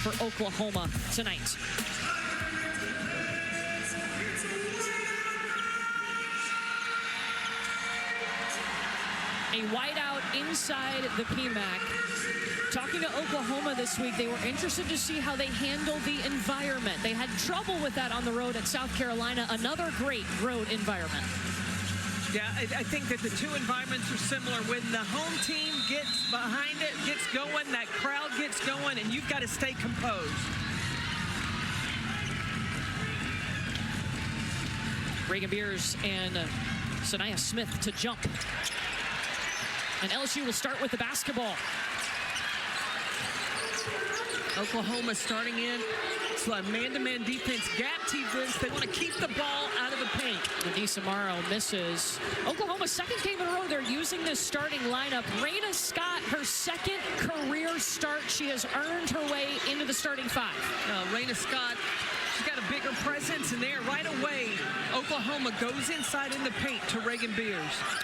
for Oklahoma tonight. A whiteout inside the PMAC. Talking to Oklahoma this week, they were interested to see how they handle the environment. They had trouble with that on the road at South Carolina, another great road environment. Yeah, I think that the two environments are similar. When the home team gets behind it, gets going, that crowd gets going, and you've got to stay composed. Reagan Beers and Sanaya Smith to jump. And LSU will start with the basketball. Oklahoma starting in. It's a man-to-man defense, gap defense. They want to keep the ball out of the paint. Denise Amaro misses. Oklahoma's second game in a row. They're using this starting lineup. Raina Scott, her second career start. She has earned her way into the starting five. Raina Scott, she's got a bigger presence in there. Right away, Oklahoma goes inside in the paint to Reagan Beers.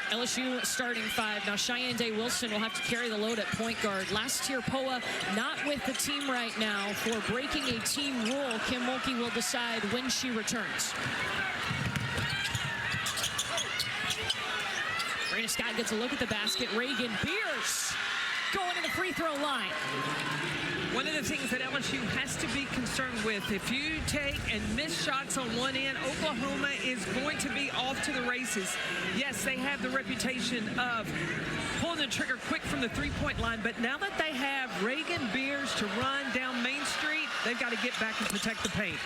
LSU starting five. Now Cheyenne Day Wilson will have to carry the load at point guard. Last year, Poa not with the team right now for breaking a team rule. Kim Mulkey will decide when she returns. Raina Scott gets a look at the basket. Reagan Beers going to the free throw line. One of the things that LSU has to be concerned with, if you take and miss shots on one end, Oklahoma is going to be off to the races. Yes, they have the reputation of pulling the trigger quick from the three-point line, but now that they have Reagan Beers to run down Main Street, they've got to get back and protect the paint.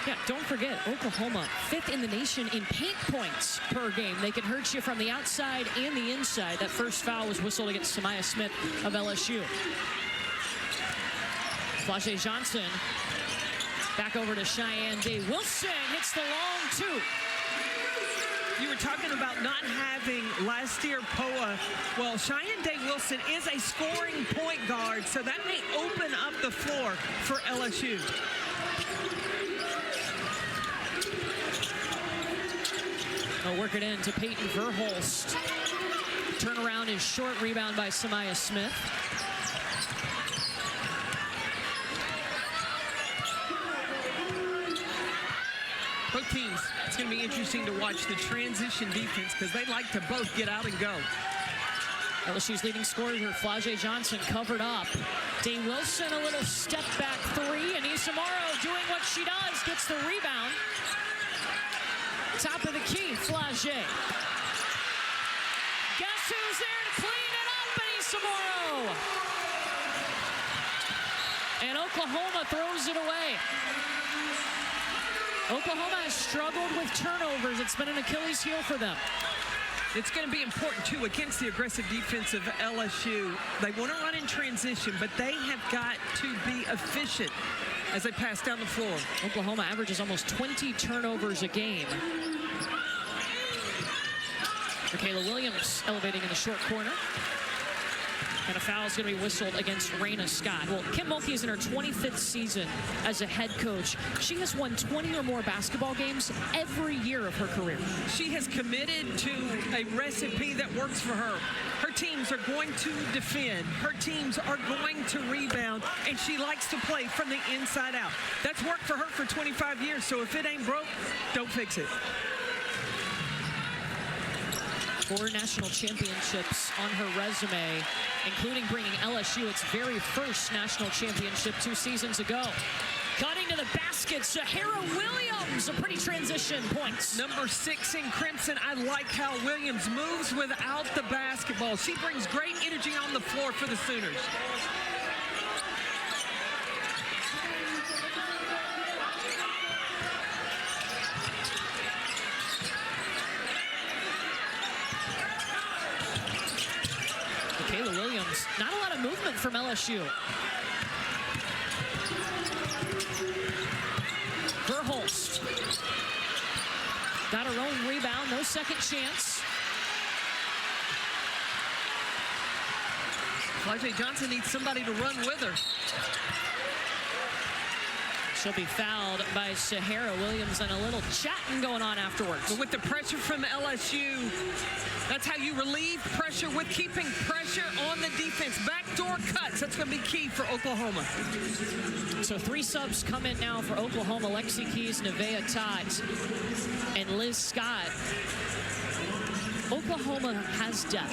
Yeah, don't forget, Oklahoma, 5th in the nation in paint points per game. They can hurt you from the outside and the inside. That first foul was whistled against Samaya Smith of LSU. Flau'jae Johnson back over to Cheyenne Day Wilson. Hits the long two. You were talking about not having last year Poa. Well, Cheyenne Day Wilson is a scoring point guard, so that may open up the floor for LSU. They'll work it in to Peyton Verhulst. Turnaround is short. Rebound by Samaya Smith. Both teams, it's going to be interesting to watch the transition defense because they like to both get out and go. LSU's leading scorer, Flau'jae Johnson, covered up. Day Wilson, a little step back three, and Isamaro doing what she does, gets the rebound. Top of the key, Flau'jae. Guess who's there to clean it up? And Isamaro. And Oklahoma throws it away. Oklahoma has struggled with turnovers. It's been an Achilles heel for them. It's going to be important, too, against the aggressive defense of LSU. They want to run in transition, but they have got to be efficient as they pass down the floor. Oklahoma averages almost 20 turnovers a game. Michaela Williams elevating in the short corner. And a foul is going to be whistled against Raina Scott. Well, Kim Mulkey is in her 25th season as a head coach. She has won 20 or more basketball games every year of her career. She has committed to a recipe that works for her. Her teams are going to defend. Her teams are going to rebound. And she likes to play from the inside out. That's worked for her for 25 years. So if it ain't broke, don't fix it. 4 national championships on her resume, including bringing LSU its very first national championship 2 seasons ago. Cutting to the basket, Sahara Williams, a pretty transition points. Number 6 in Crimson. I like how Williams moves without the basketball. She brings great energy on the floor for the Sooners. Kayla Williams, not a lot of movement from LSU. Verhulst got her own rebound, no second chance. Flau'jae Johnson needs somebody to run with her. She'll be fouled by Sahara Williams, and a little chatting going on afterwards. But with the pressure from LSU, that's how you relieve pressure, with keeping pressure on the defense. Backdoor cuts, that's going to be key for Oklahoma. So 3 subs come in now for Oklahoma. Lexi Keys, Nevaeh Tott, and Liz Scott. Oklahoma has depth,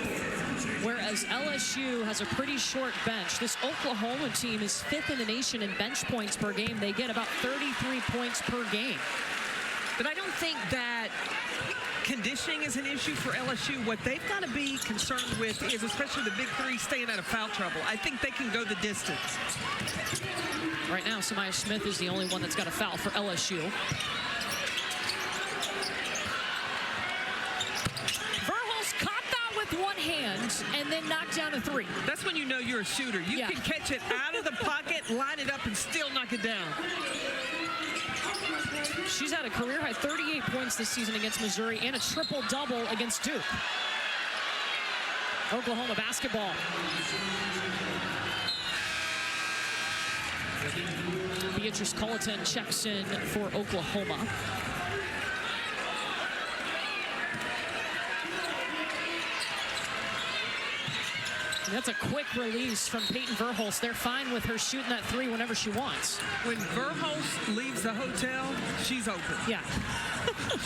whereas LSU has a pretty short bench. This Oklahoma team is 5th in the nation in bench points per game. They get about 33 points per game. But I don't think that conditioning is an issue for LSU. What they've got to be concerned with is, especially the big 3, staying out of foul trouble. I think they can go the distance. Right now, Samaya Smith is the only one that's got a foul for LSU. One hand and then knock down a 3. That's when you know you're a shooter. You can catch it out of the pocket, line it up, and still knock it down. She's had a career-high 38 points this season against Missouri and a triple-double against Duke. Oklahoma basketball. Beatrice Culleton checks in for Oklahoma. That's a quick release from Peyton Verhulst. They're fine with her shooting that 3 whenever she wants. When Verhulst leaves the hotel, she's open. Yeah.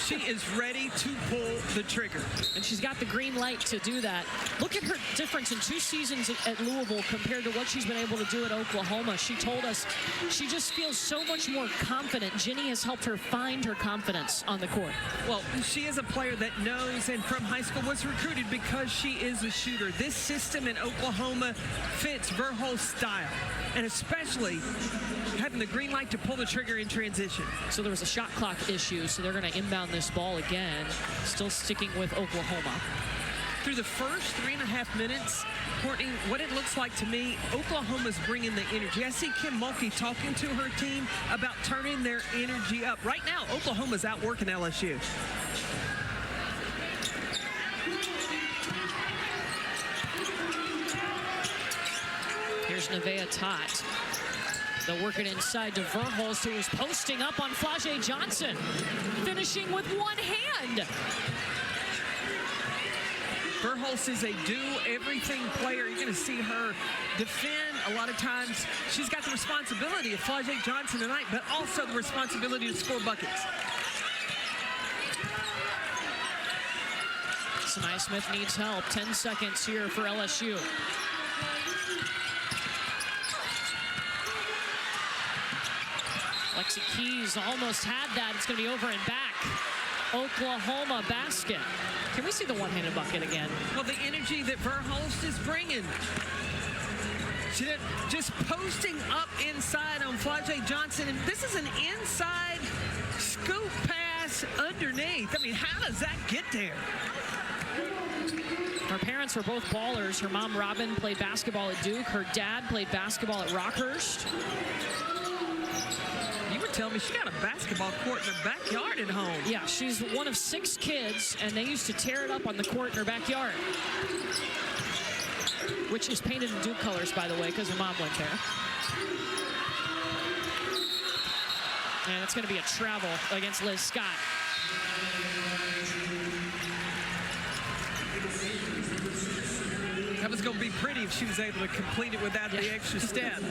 She is ready to pull the trigger. And she's got the green light to do that. Look at her difference in 2 seasons at Louisville compared to what she's been able to do at Oklahoma. She told us she just feels so much more confident. Ginny has helped her find her confidence on the court. Well, she is a player that knows, and from high school was recruited because she is a shooter. This system in Oklahoma fits Verhulst's style, and especially having the green light to pull the trigger in transition. So there was a shot clock issue, so they're going to inbound this ball again. Still sticking with Oklahoma. Through the first 3.5 minutes, Courtney, what it looks like to me, Oklahoma's bringing the energy. I see Kim Mulkey talking to her team about turning their energy up. Right now, Oklahoma's outworking LSU. Here's Nevaeh Tott. They'll work it inside to Verhulst, who is posting up on Flau'jae Johnson, finishing with one hand. Verhulst is a do-everything player. You're going to see her defend a lot of times. She's got the responsibility of Flau'jae Johnson tonight, but also the responsibility to score buckets. Samaya Smith needs help. 10 seconds here for LSU. Lexi Keys almost had that. It's going to be over and back. Oklahoma basket. Can we see the one-handed bucket again? Well, the energy that Verhulst is bringing. Just posting up inside on Flau'jae Johnson. And this is an inside scoop pass underneath. I mean, how does that get there? Her parents were both ballers. Her mom, Robin, played basketball at Duke. Her dad played basketball at Rockhurst. You were telling me she got a basketball court in her backyard at home. Yeah, she's one of 6 kids, and they used to tear it up on the court in her backyard. Which is painted in Duke colors, by the way, because her mom went there. And it's going to be a travel against Liz Scott. That was going to be pretty if she was able to complete it without the extra step.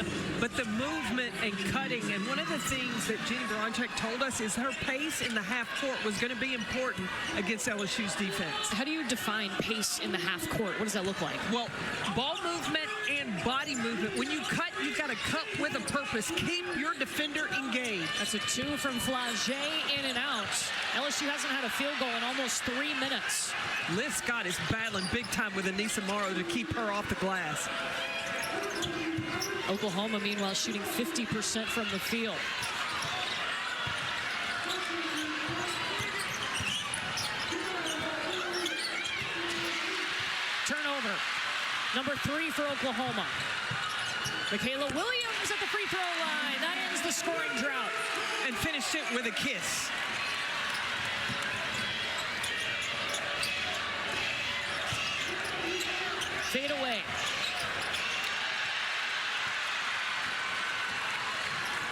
But the movement and cutting, and one of the things that Jenny Baranczyk told us is her pace in the half court was going to be important against LSU's defense. How do you define pace in the half court? What does that look like? Well, ball movement and body movement. When you cut, you've got to cut with a purpose. Keep your defender engaged. That's a 2 from Flau'jae, in and out. LSU hasn't had a field goal in almost 3 minutes. Liz Scott is battling big time with Anissa Morrow to keep her off the glass. Oklahoma, meanwhile, shooting 50% from the field. Turnover. Number 3 for Oklahoma. Michaela Williams at the free throw line. That ends the scoring drought. And finished it with a kiss. Fade away.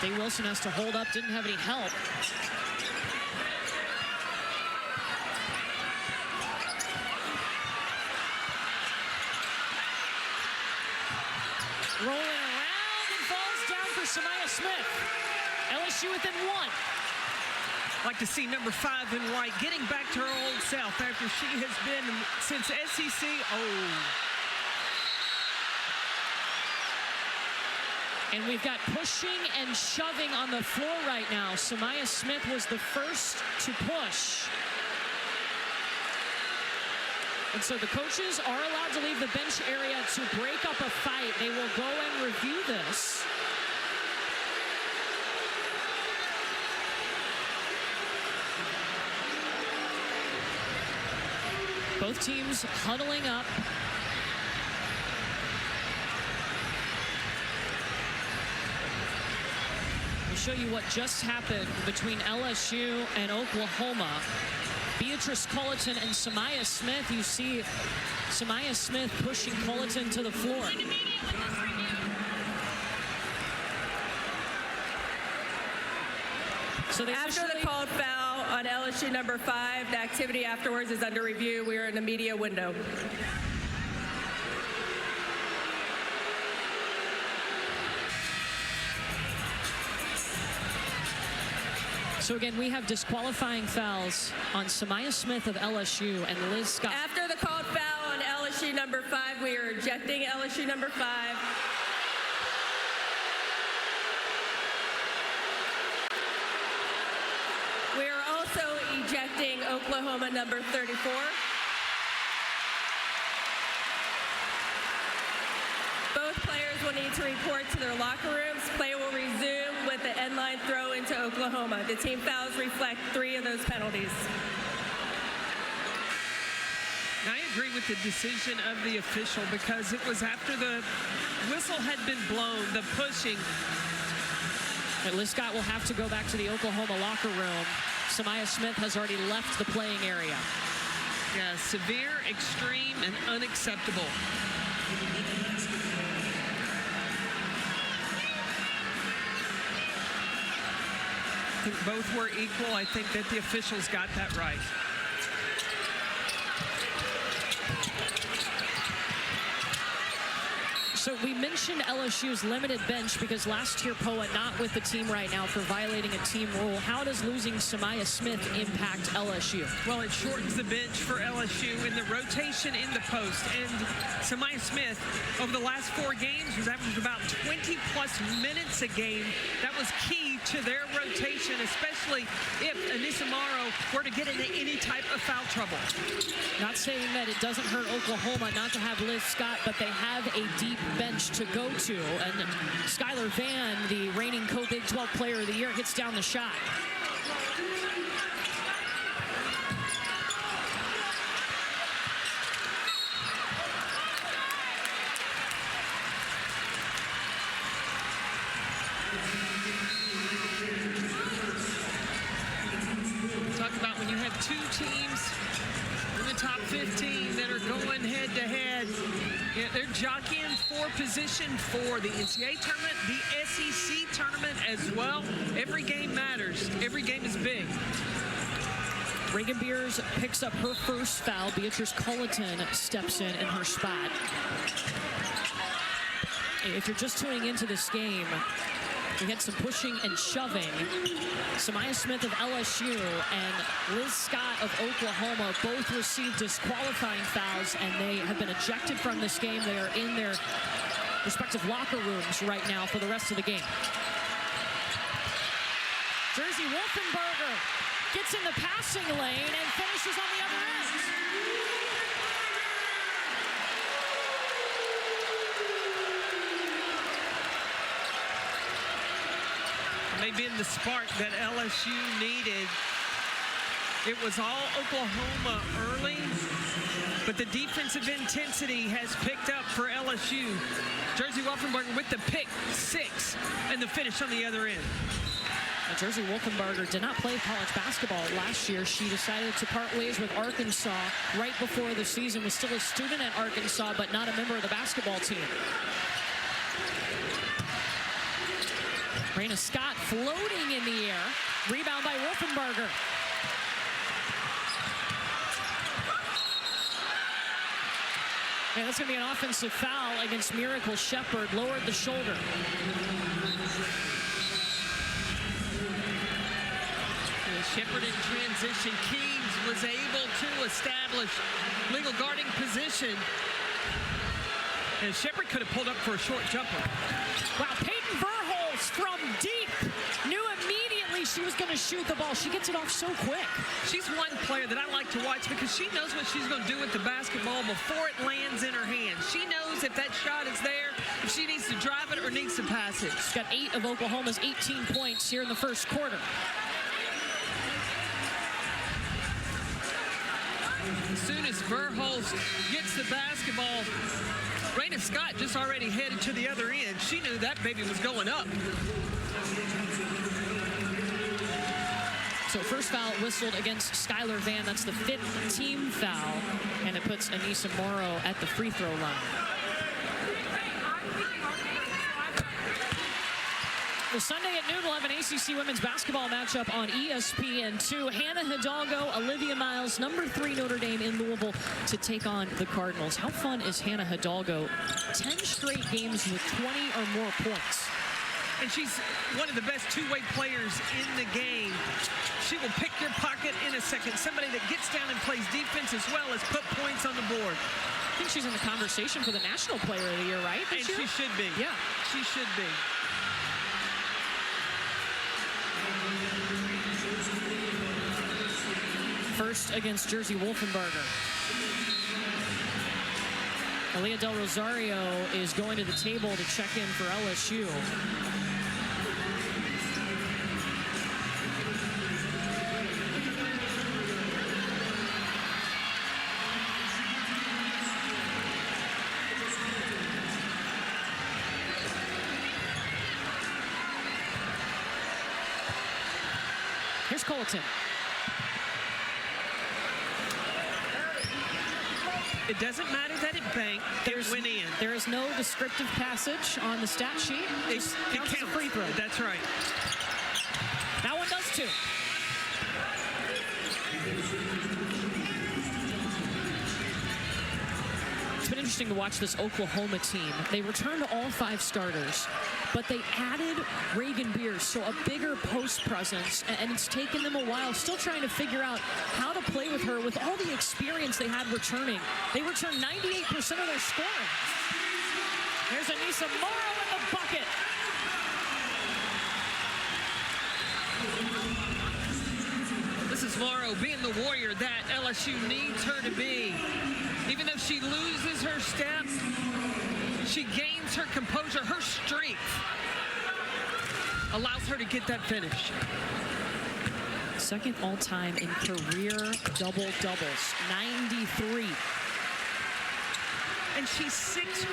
Dave Wilson has to hold up, didn't have any help. Rolling around and falls down for Samaya Smith. LSU within 1. Like to see number 5 in white getting back to her old self after she has been since SEC. And we've got pushing and shoving on the floor right now. Samaya Smith was the first to push. And so the coaches are allowed to leave the bench area to break up a fight. They will go and review this. Both teams huddling up. We'll show you what just happened between LSU and Oklahoma. Beatrice Culleton and Samaya Smith. You see Samaya Smith pushing Culleton to the floor. So after the called foul on LSU number 5, the activity afterwards is under review. We are in the media window. So again, we have disqualifying fouls on Samaya Smith of LSU and Liz Scott. After the called foul on LSU number 5, we are ejecting LSU number 5. We are also ejecting Oklahoma number 34. Both players will need to report to their locker rooms. Play will resume with the end line throw into Oklahoma. The team fouls reflect 3 of those penalties. I agree with the decision of the official because it was after the whistle had been blown, the pushing. And Liz Scott will have to go back to the Oklahoma locker room. Samaya Smith has already left the playing area. Yeah, severe, extreme, and unacceptable. I think both were equal. I think that the officials got that right. So we mentioned LSU's limited bench because last year, Poa not with the team right now for violating a team rule. How does losing Samaya Smith impact LSU? Well, it shortens the bench for LSU in the rotation in the post. And Samaya Smith, over the last 4 games, has averaged about 20-plus minutes a game. That was key to their rotation, especially if Anissa Morrow were to get into any type of foul trouble. Not saying that it doesn't hurt Oklahoma not to have Liz Scott, but they have a deep bench to go to. And Skylar Vann, the reigning co-Big 12 Player of the Year, hits down the shot. Talk about when you have 2 teams in the top 15 that are going head-to-head. Yeah, they're jockeying for position for the NCAA tournament, the SEC tournament as well. Every game matters. Every game is big. Reagan Beers picks up her first foul. Beatrice Culleton steps in her spot. If you're just tuning into this game, we had some pushing and shoving. Samaya Smith of LSU and Liz Scott of Oklahoma both received disqualifying fouls, and they have been ejected from this game. They are in their respective locker rooms right now for the rest of the game. Jersey Wolfenberger gets in the passing lane and finishes on the other end. Maybe in the spark that LSU needed. It was all Oklahoma early, but the defensive intensity has picked up for LSU. Jersey Wolfenberger with the pick 6 and the finish on the other end. Now, Jersey Wolfenberger did not play college basketball last year. She decided to part ways with Arkansas right before the season, was still a student at Arkansas, but not a member of the basketball team. Raina Scott floating in the air. Rebound by Wolfenbarger. And that's going to be an offensive foul against Miracle Shepard. Lowered the shoulder. Shepard in transition. Keys was able to establish legal guarding position. And Shepard could have pulled up for a short jumper. Wow, Peyton Verholz from deep. Knew immediately she was going to shoot the ball. She gets it off so quick. She's one player that I like to watch because she knows what she's going to do with the basketball before it lands in her hand. She knows if that shot is there, if she needs to drive it or needs to pass it. She's got 8 of Oklahoma's 18 points here in the first quarter. As soon as Verholz gets the basketball, Raina Scott just already headed to the other end. She knew that baby was going up. So first foul whistled against Skylar Vann. That's the 5th team foul. And it puts Anissa Morrow at the free throw line. Well, Sunday at noon, we'll have an ACC women's basketball matchup on ESPN2. Hannah Hidalgo, Olivia Miles, number 3 Notre Dame in Louisville to take on the Cardinals. How fun is Hannah Hidalgo? 10 straight games with 20 or more points. And she's one of the best two-way players in the game. She will pick your pocket in a second. Somebody that gets down and plays defense as well as put points on the board. I think she's in the conversation for the National Player of the Year, right? And she should be. Yeah. She should be. First against Jersey Wolfenbarger. Aaliyah Del Rosario is going to the table to check in for LSU. Here's Colleton. It doesn't matter that it banked. It went in. There is no descriptive passage on the stat sheet. It counts. A free throw. That's right. That one does too. It's been interesting to watch this Oklahoma team. They returned all 5 starters, but they added Reagan Beers, so a bigger post presence, and it's taken them a while, still trying to figure out how to play with her with all the experience they had returning. They returned 98% of their scoring. There's Anissa Morrow in the bucket. This is Morrow being the warrior that LSU needs her to be. Even though she loses her step, she gains her composure. Her strength allows her to get that finish. Second all-time in career double-doubles, 93. And she's 6'1".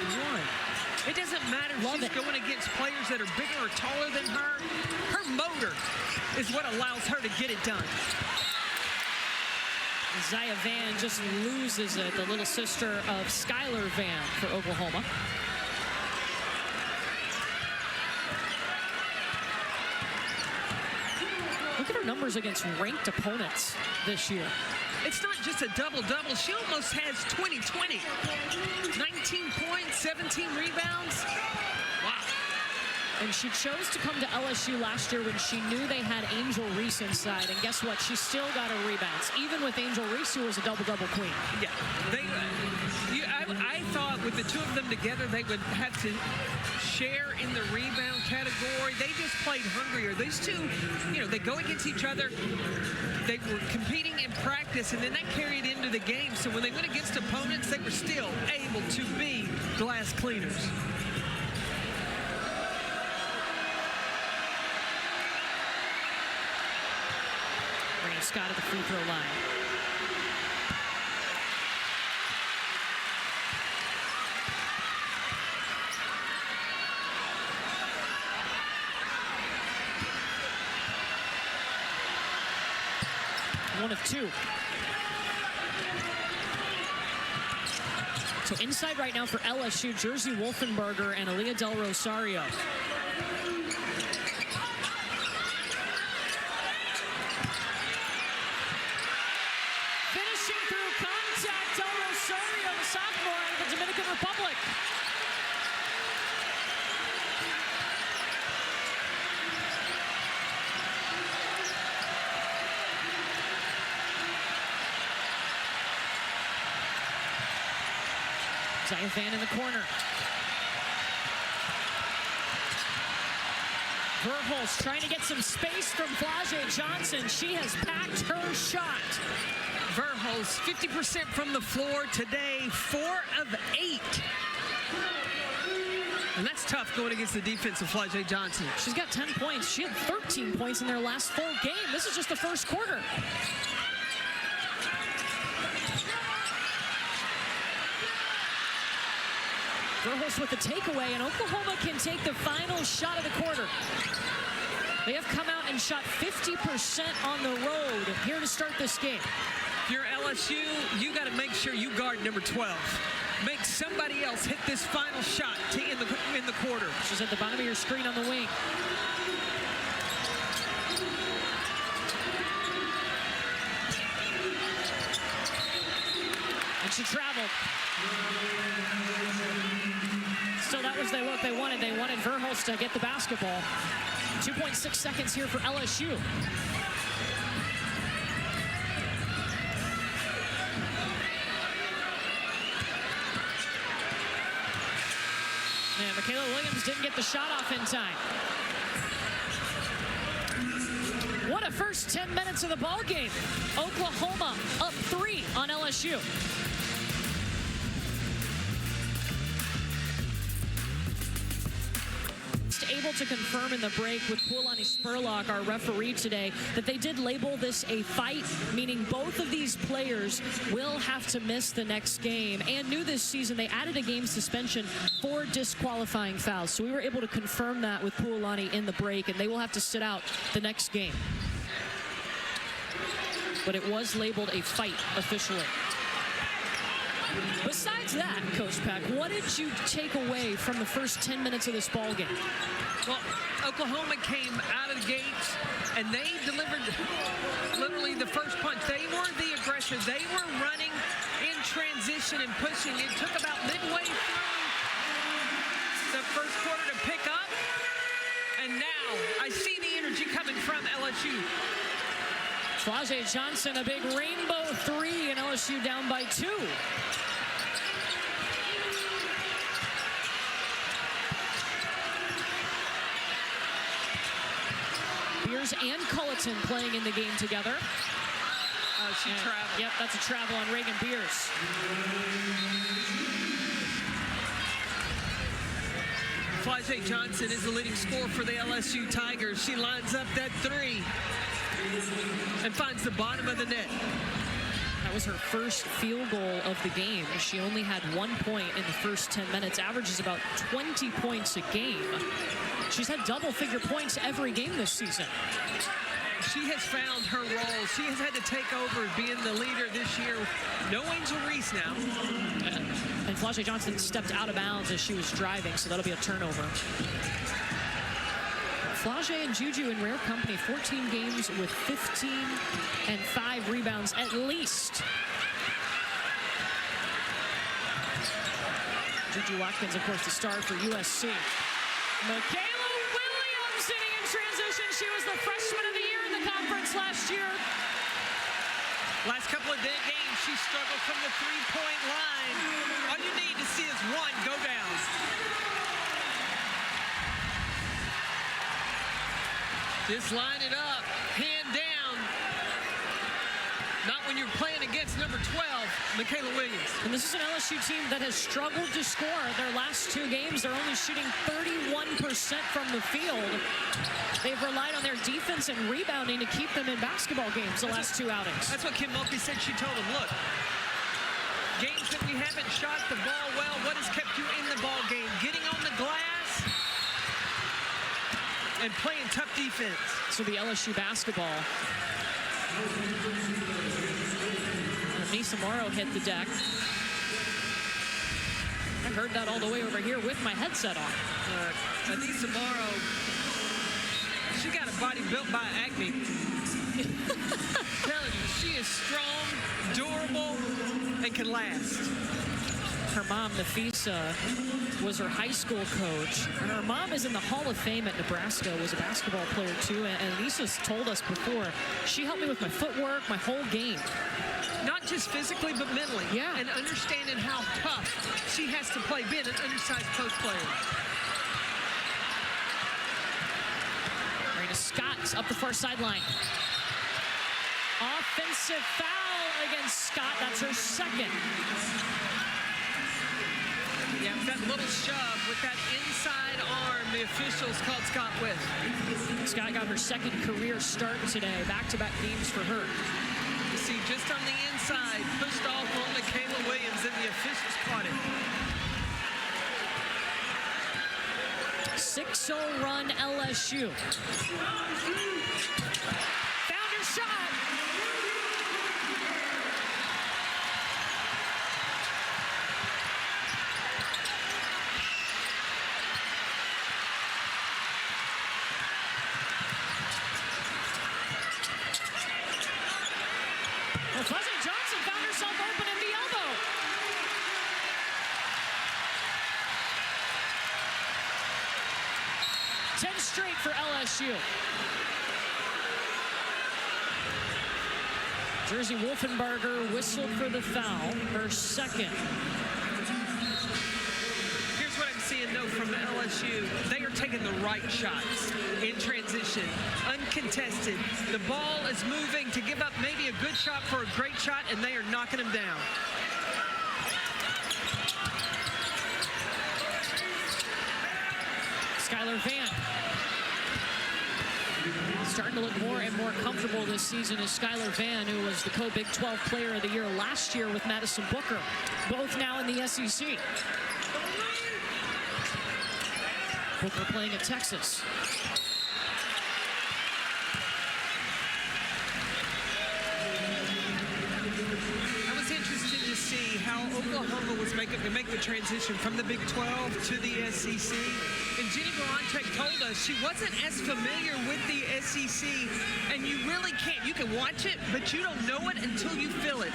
It doesn't matter if she's going against players that are bigger or taller than her. Her motor is what allows her to get it done. Zaya Vann just loses it, the little sister of Skylar Vann for Oklahoma. Look at her numbers against ranked opponents this year. It's not just a double-double. She almost has 20-20. 19 points, 17 rebounds. Wow. And she chose to come to LSU last year when she knew they had Angel Reese inside. And guess what? She still got her rebounds, even with Angel Reese, who was a double-double queen. Yeah. I thought with the two of them together, they would have to share in the rebound category. They just played hungrier. These two, they go against each other. They were competing in practice, and then that carried into the game. So when they went against opponents, they were still able to be glass cleaners. Raina Scott at the free throw line. One of 2. So inside right now for LSU, Jersey Wolfenbarger and Aaliyah Del Rosario. Zaya Van in the corner. Verhulst trying to get some space from Flau'jae Johnson. She has packed her shot. Verhulst, 50% from the floor today, 4 of 8. And that's tough going against the defense of Flau'jae Johnson. She's got 10 points. She had 13 points in their last full game. This is just the first quarter. Verhulst with the takeaway, and Oklahoma can take the final shot of the quarter. They have come out and shot 50% on the road here to start this game. If you're LSU, you got to make sure you guard number 12. Make somebody else hit this final shot to in the quarter. She's at the bottom of your screen on the wing. And she traveled. So that was what they wanted. They wanted Verhulst to get the basketball. 2.6 seconds here for LSU. And Michaela Williams didn't get the shot off in time. What a first 10 minutes of the ball game. Oklahoma up 3 on LSU. Able to confirm in the break with Puolani Spurlock, our referee today, that they did label this a fight, meaning both of these players will have to miss the next game. And new this season, they added a game suspension for disqualifying fouls. So we were able to confirm that with Puolani in the break, and they will have to sit out the next game. But it was labeled a fight officially. Besides that, Coach Peck, what did you take away from the first 10 minutes of this ball game? Well, Oklahoma came out of the gates, and they delivered literally the first punch. They weren't the aggressor. They were running in transition and pushing. It took about midway through the first quarter to pick up, and now I see the energy coming from LSU. Flau'jae Johnson, a big rainbow 3, and LSU down by 2. Beers and Culleton playing in the game together. She traveled. Yep, that's a travel on Reagan Beers. Flau'jae Johnson is the leading scorer for the LSU Tigers. She lines up that 3 and finds the bottom of the net. That was her first field goal of the game. She only had 1 point in the first 10 minutes, averages about 20 points a game. She's had double-figure points every game this season. She has found her role. She has had to take over being the leader this year. No Angel Reese now. And Flau'jae Johnson stepped out of bounds as she was driving, so that'll be a turnover. Flau'jae and Juju in rare company, 14 games with 15 and 5 rebounds at least. Juju Watkins, of course, the star for USC. Michaela Williams sitting in transition. She was the freshman of the year in the conference last year. Last couple of games, she struggled from the three-point line. All you need to see is one go down. Just line it up, hand down. Not when you're playing against number 12, Michaela Williams. And this is an LSU team that has struggled to score. Their last 2 games, they're only shooting 31% from the field. They've relied on their defense and rebounding to keep them in basketball games the last 2 outings. That's what Kim Mulkey said. She told them, look, games that we haven't shot the ball well, what has kept you in the ball game? Getting on the glass and playing tough defense. So the LSU basketball. Nisa Morrow hit the deck. I heard that all the way over here with my headset on. Nisa Morrow, she got a body built by Acme. Telling you, she is strong, durable, and can last. Her mom, Nafisa, was her high school coach. And her mom is in the Hall of Fame at Nebraska, was a basketball player too. And Lisa's told us before, she helped me with my footwork, my whole game. Not just physically, but mentally. Yeah. And understanding how tough she has to play, being an undersized post player. Raina Scott's up the far sideline. Offensive foul against Scott. That's her second. Yeah, with that little shove with that inside arm, the officials called Scott with. Scott got her second career start today. Back-to-back games for her. You see, just on the inside, pushed off on Michaela Williams, and the officials caught it. 6-0 run LSU. Found her shot. Well, Fuzzy Johnson found herself open in the elbow. Ten straight for LSU. Jersey Wolfenbarger whistled for the foul, her second. Here's what I'm seeing, though, from LSU. They are taking the right shots in transition, uncontested. The ball is moving to give up maybe a good shot for a great shot, and they are knocking them down. Skylar Van. Starting to look more and more comfortable this season is Skylar Van, who was the co-Big 12 Player of the Year last year with Madison Booker, both now in the SEC. Booker playing at Texas. I was interested to see how Oklahoma was making the transition from the Big 12 to the SEC. And Jenny Baranczyk told us she wasn't as familiar with the SEC, and you really can't. You can watch it, but you don't know it until you feel it.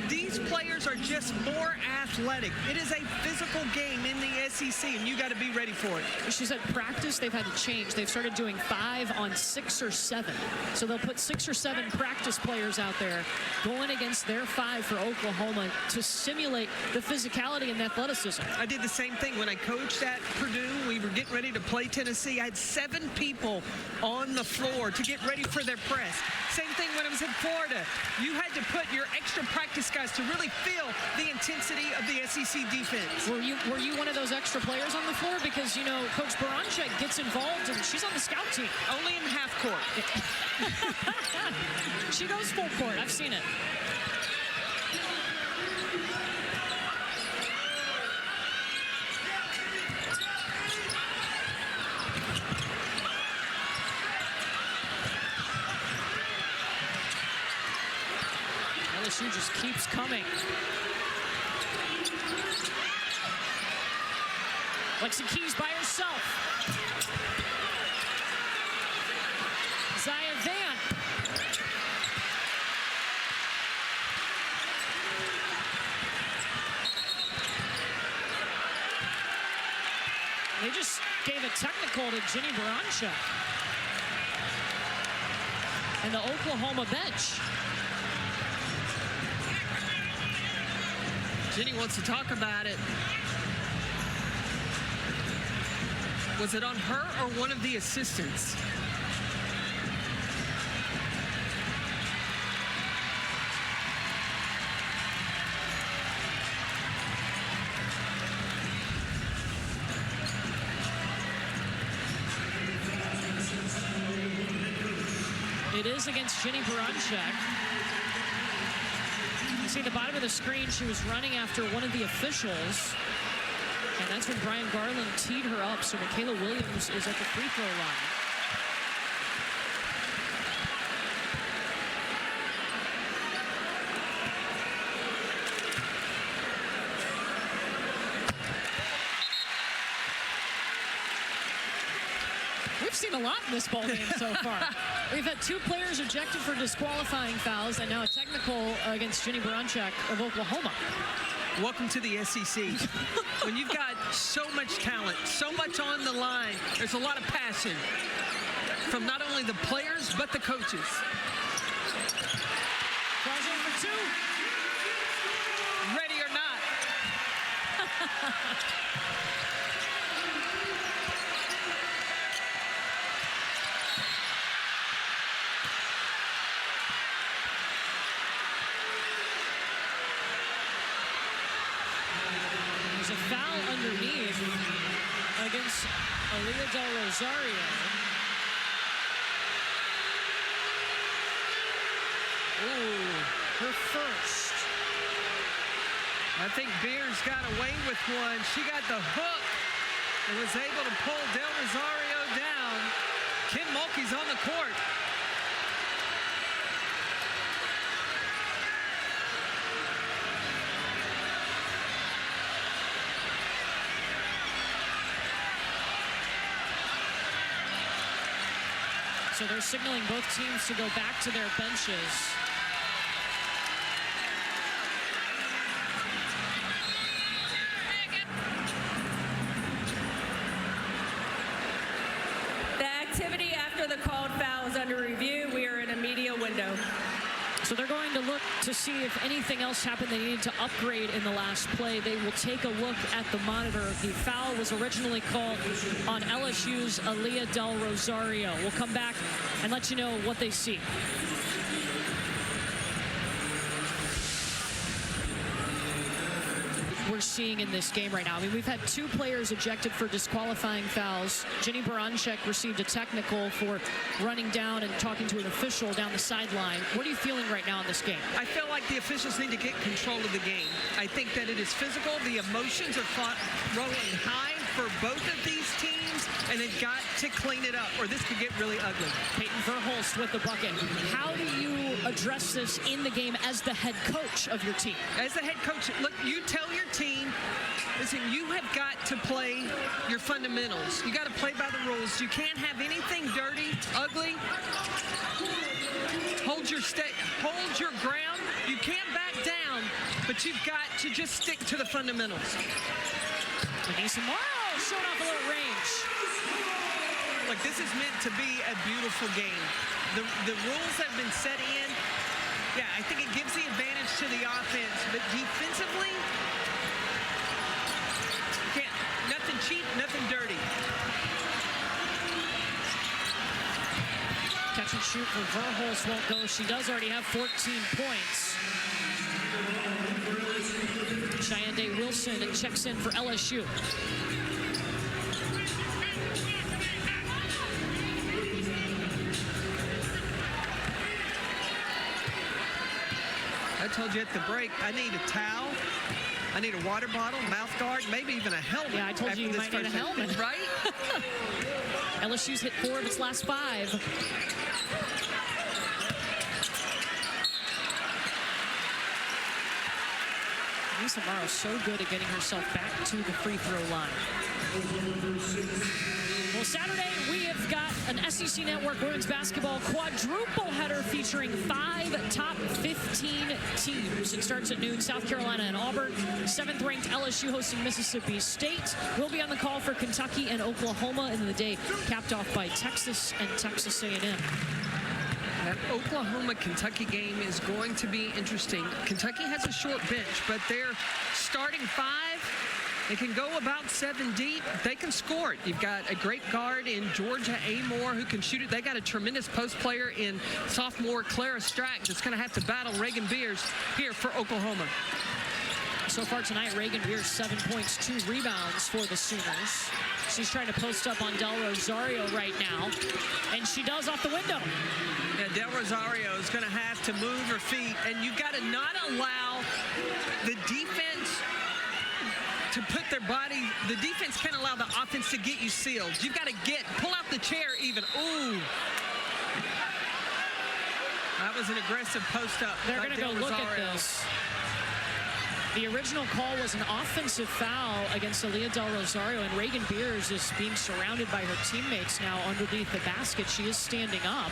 These players are just more athletic. It is a physical game in the SEC, and you got to be ready for it. She said practice, they've had to change. They've started doing 5 on 6 or 7. So they'll put 6 or 7 practice players out there going against their 5 for Oklahoma to simulate the physicality and athleticism. I did the same thing when I coached at Purdue. We were getting ready to play Tennessee. I had 7 people on the floor to get ready for their press. Same thing when I was in Florida. You had to put your extra practice guys to really feel the intensity of the SEC defense. Were you one of those extra players on the floor? Because, you know, Coach Baranczyk gets involved, and she's on the scout team. Only in half court. She goes full court. I've seen it. LSU just keeps coming. Lexi Keys by herself. Zaya Van. They just gave a technical to Jenny Baranczyk and the Oklahoma bench. Jenny wants to talk about it. Was it on her or one of the assistants? It is against Jenny Baranczyk. You see the bottom of the screen, she was running after one of the officials. And that's when Brian Garland teed her up. So Michaela Williams is at the free throw line. We've seen a lot in this ball game so far. We've had 2 players ejected for disqualifying fouls, and now a technical against Jenny Baranczyk of Oklahoma. Welcome to the SEC. When you've got so much talent, so much on the line, there's a lot of passion from not only the players, but the coaches. Tries in for two. Ready or not. There's a foul underneath against Aaliyah Del Rosario. Ooh, Her first. I think Beers got away with one. She got the hook and was able to pull Del Rosario down. Kim Mulkey's on the court. So they're signaling both teams to go back to their benches. The activity after the called foul is under review. We are in a media window. So they're going to look to see if anything else happened they needed to upgrade in the last play. They will take a look at the monitor. The foul was originally called on LSU's Aaliyah Del Rosario. We'll come back and let you know what they see. We're seeing in this game right now. I mean, we've had two players ejected for disqualifying fouls. Jenny Baranczyk received a technical for running down and talking to an official down the sideline. What are you feeling right now in this game? I feel like the officials need to get control of the game. I think that it is physical. The emotions are rolling high for both of these teams, and they've got to clean it up, or this could get really ugly. Peyton Verhulst with the bucket. How do you address this in the game as the head coach of your team? As the head coach, look, you tell your team, listen, you have got to play your fundamentals. You got to play by the rules. You can't have anything dirty, ugly. Hold your ground. You can't back down, but you've got to just stick to the fundamentals. Denise Morrow showed off a little range. Look, this is meant to be a beautiful game. The rules have been set in. Yeah, I think it gives the advantage to the offense, but defensively, you can't, nothing cheap, nothing dirty. Catch and shoot for Verhulst won't go. She does already have 14 points. Cheyenne Day Wilson checks in for LSU. I told you at the break, I need a towel, I need a water bottle, mouth guard, maybe even a helmet. Yeah, I told you you might need a helmet. Right? LSU's hit 4 of its last 5. Lisa Morrow's so good at getting herself back to the free throw line. Well, Saturday, we have got an SEC Network women's basketball quadruple header featuring 5 top 15 teams. It starts at noon, South Carolina and Auburn. 7th-ranked LSU hosting Mississippi State. We'll be on the call for Kentucky and Oklahoma in the day, capped off by Texas and Texas A&M. That Oklahoma-Kentucky game is going to be interesting. Kentucky has a short bench, but they're starting 5. They can go about 7 deep. They can score it. You've got a great guard in Georgia Amore who can shoot it. They got a tremendous post player in sophomore Clara Strack that's going to have to battle Reagan Beers here for Oklahoma. So far tonight, Reagan Beers 7 points, 2 rebounds for the Sooners. She's trying to post up on Del Rosario right now, and she does off the window. Yeah, Del Rosario is going to have to move her feet, and you've got to not allow the defense to put their body. The defense can't allow the offense to get you sealed. You've got to pull out the chair even. Ooh. That was an aggressive post up. They're going to go look at this. The original call was an offensive foul against Aaliyah Del Rosario, and Reagan Beers is being surrounded by her teammates now underneath the basket. She is standing up.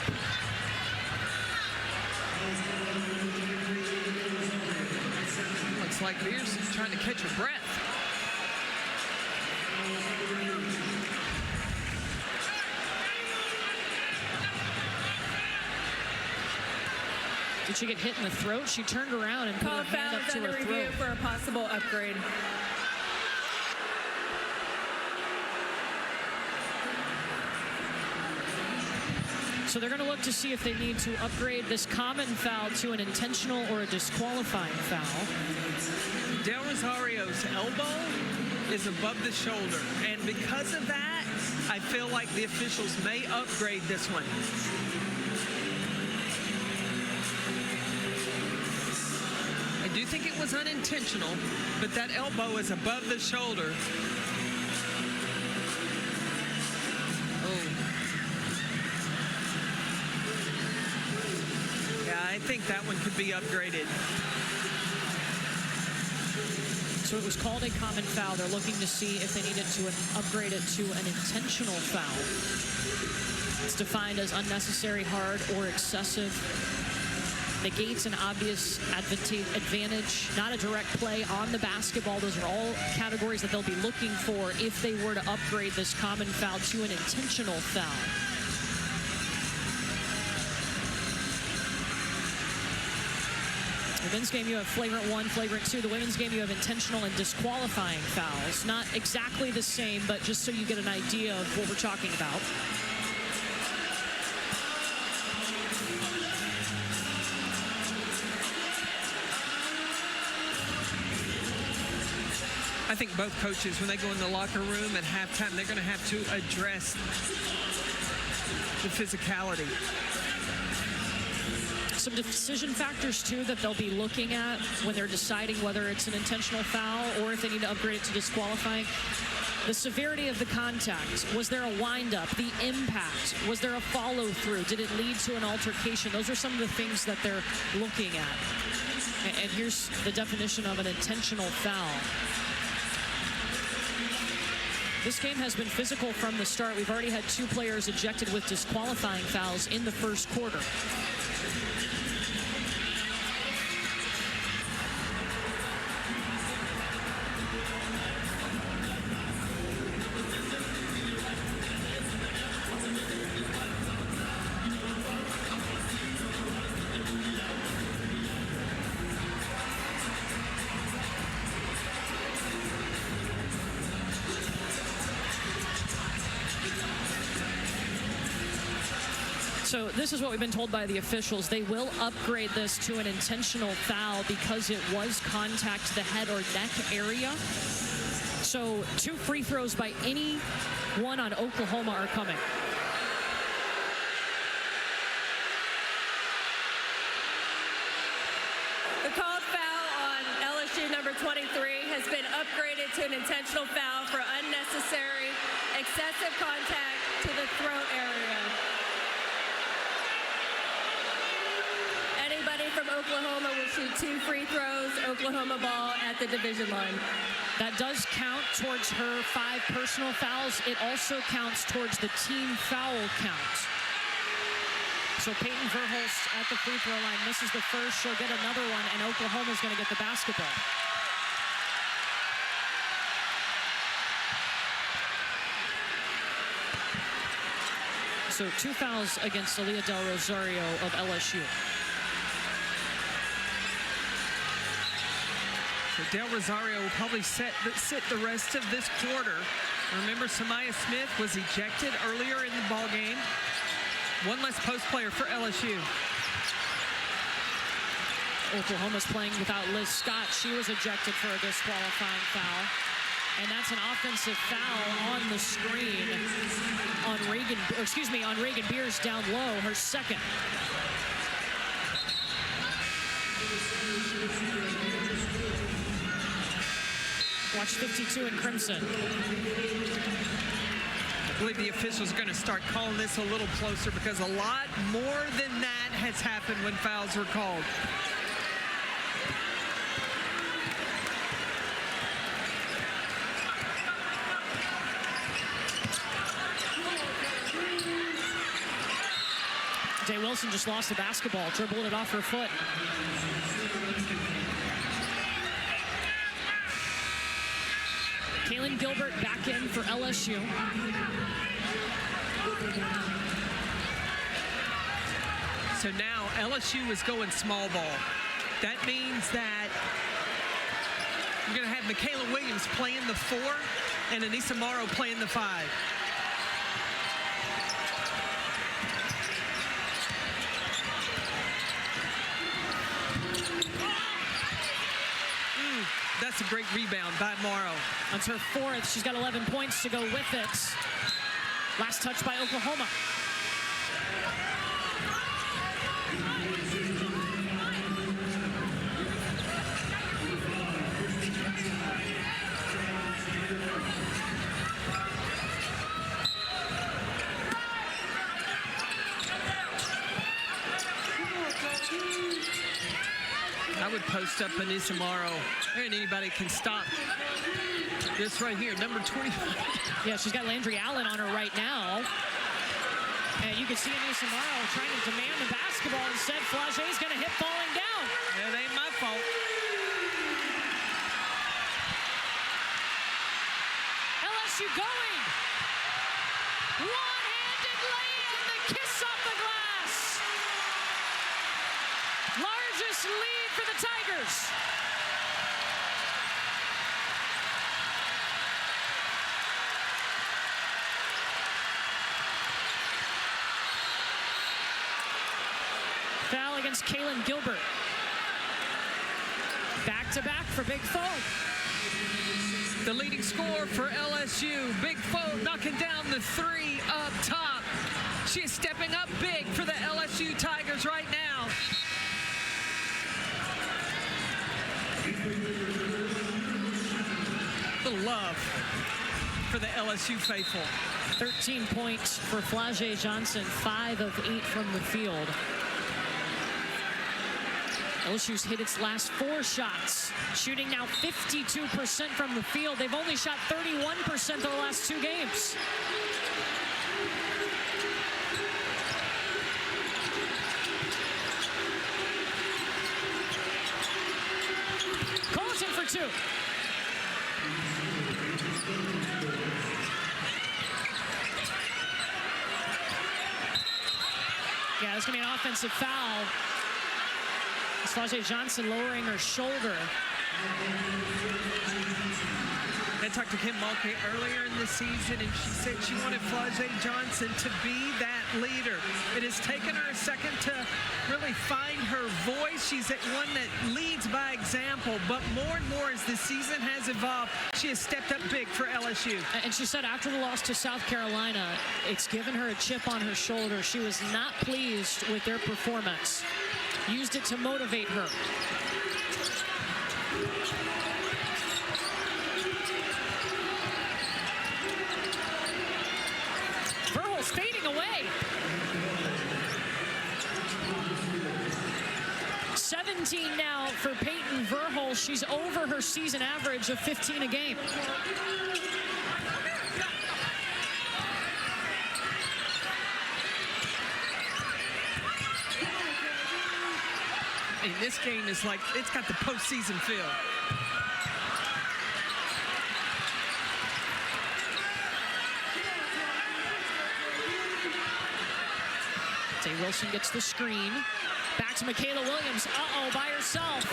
Looks like Beers trying to catch her breath. Did she get hit in the throat? She turned around and put her hand up to her throat. Review for a possible upgrade. So they're going to look to see if they need to upgrade this common foul to an intentional or a disqualifying foul. Del Rosario's elbow is above the shoulder, and because of that, I feel like the officials may upgrade this one. I do think it was unintentional, but that elbow is above the shoulder. I think that one could be upgraded. So it was called a common foul. They're looking to see if they needed to upgrade it to an intentional foul. It's defined as unnecessary, hard, or excessive. Negates an obvious advantage, not a direct play on the basketball. Those are all categories that they'll be looking for if they were to upgrade this common foul to an intentional foul. The men's game, you have flagrant 1, flagrant 2. The women's game, you have intentional and disqualifying fouls. Not exactly the same, but just so you get an idea of what we're talking about. I think both coaches, when they go in the locker room at halftime, they're going to have to address the physicality. Some decision factors, too, that they'll be looking at when they're deciding whether it's an intentional foul or if they need to upgrade it to disqualifying. The severity of the contact. Was there a windup? The impact. Was there a follow-through? Did it lead to an altercation? Those are some of the things that they're looking at. And here's the definition of an intentional foul. This game has been physical from the start. We've already had 2 players ejected with disqualifying fouls in the first quarter. So this is what we've been told by the officials. They will upgrade this to an intentional foul because it was contact to the head or neck area. So 2 free throws by anyone on Oklahoma are coming. The called foul on LSU number 23 has been upgraded to an intentional foul for unnecessary, excessive contact to the throat area. Anybody from Oklahoma will shoot 2 free throws, Oklahoma ball at the division line. That does count towards her 5 personal fouls. It also counts towards the team foul count. So Peyton Verhulst at the free throw line misses the first. She'll get another one, and Oklahoma's going to get the basketball. So 2 fouls against Aaliyah Del Rosario of LSU. So Del Rosario will probably sit the rest of this quarter. Remember, Samaya Smith was ejected earlier in the ball game. 1 less post player for LSU. Oklahoma's playing without Liz Scott. She was ejected for a disqualifying foul. And that's an offensive foul on the screen on Reagan Beers down low, her second. Watch 52 in crimson. I believe the officials are going to start calling this a little closer because a lot more than that has happened when fouls were called. Day Wilson just lost the basketball, dribbled it off her foot. Kaylin Gilbert back in for LSU. So now LSU is going small ball. That means that you're going to have Michaela Williams playing the 4 and Anissa Morrow playing the 5. That's a great rebound by Morrow. That's her 4th. She's got 11 points to go with it. Last touch by Oklahoma. I would post up Anissa Morrow, and anybody can stop this right here, number 25. Yeah, she's got Landry Allen on her right now. And you can see Anissa Morrow trying to demand the basketball. Instead, Flage's going to hit falling down. It ain't my fault. LSU going. One-handed lay-in, the kiss off the glass. Largest lead for the Tigers. Foul against Kaylin Gilbert. Back-to-back for Big Foe. The leading scorer for LSU, Big Foe knocking down the 3 up top. She is stepping up big for the LSU Tigers right now. The love for the LSU faithful. 13 points for Flage Johnson, 5 of 8 from the field. LSU's hit its last 4 shots, shooting now 52% from the field. They've only shot 31% the last 2 games. Colleton for 2. Yeah, it's going to be an offensive foul. Flage Johnson lowering her shoulder. I talked to Kim Mulkey earlier in the season, and she said she wanted Flage Johnson to be that leader. It has taken her a second to really find her voice. She's one that leads by example, but more and more as the season has evolved, she has stepped up big for LSU. And she said after the loss to South Carolina, it's given her a chip on her shoulder. She was not pleased with their performance. Used it to motivate her. Verhulst fading away. 17 now for Peyton Verhulst. She's over her season average of 15 a game. This game is like, it's got the postseason feel. Tay Wilson gets the screen. Back to Michaela Williams. Uh-oh, by herself.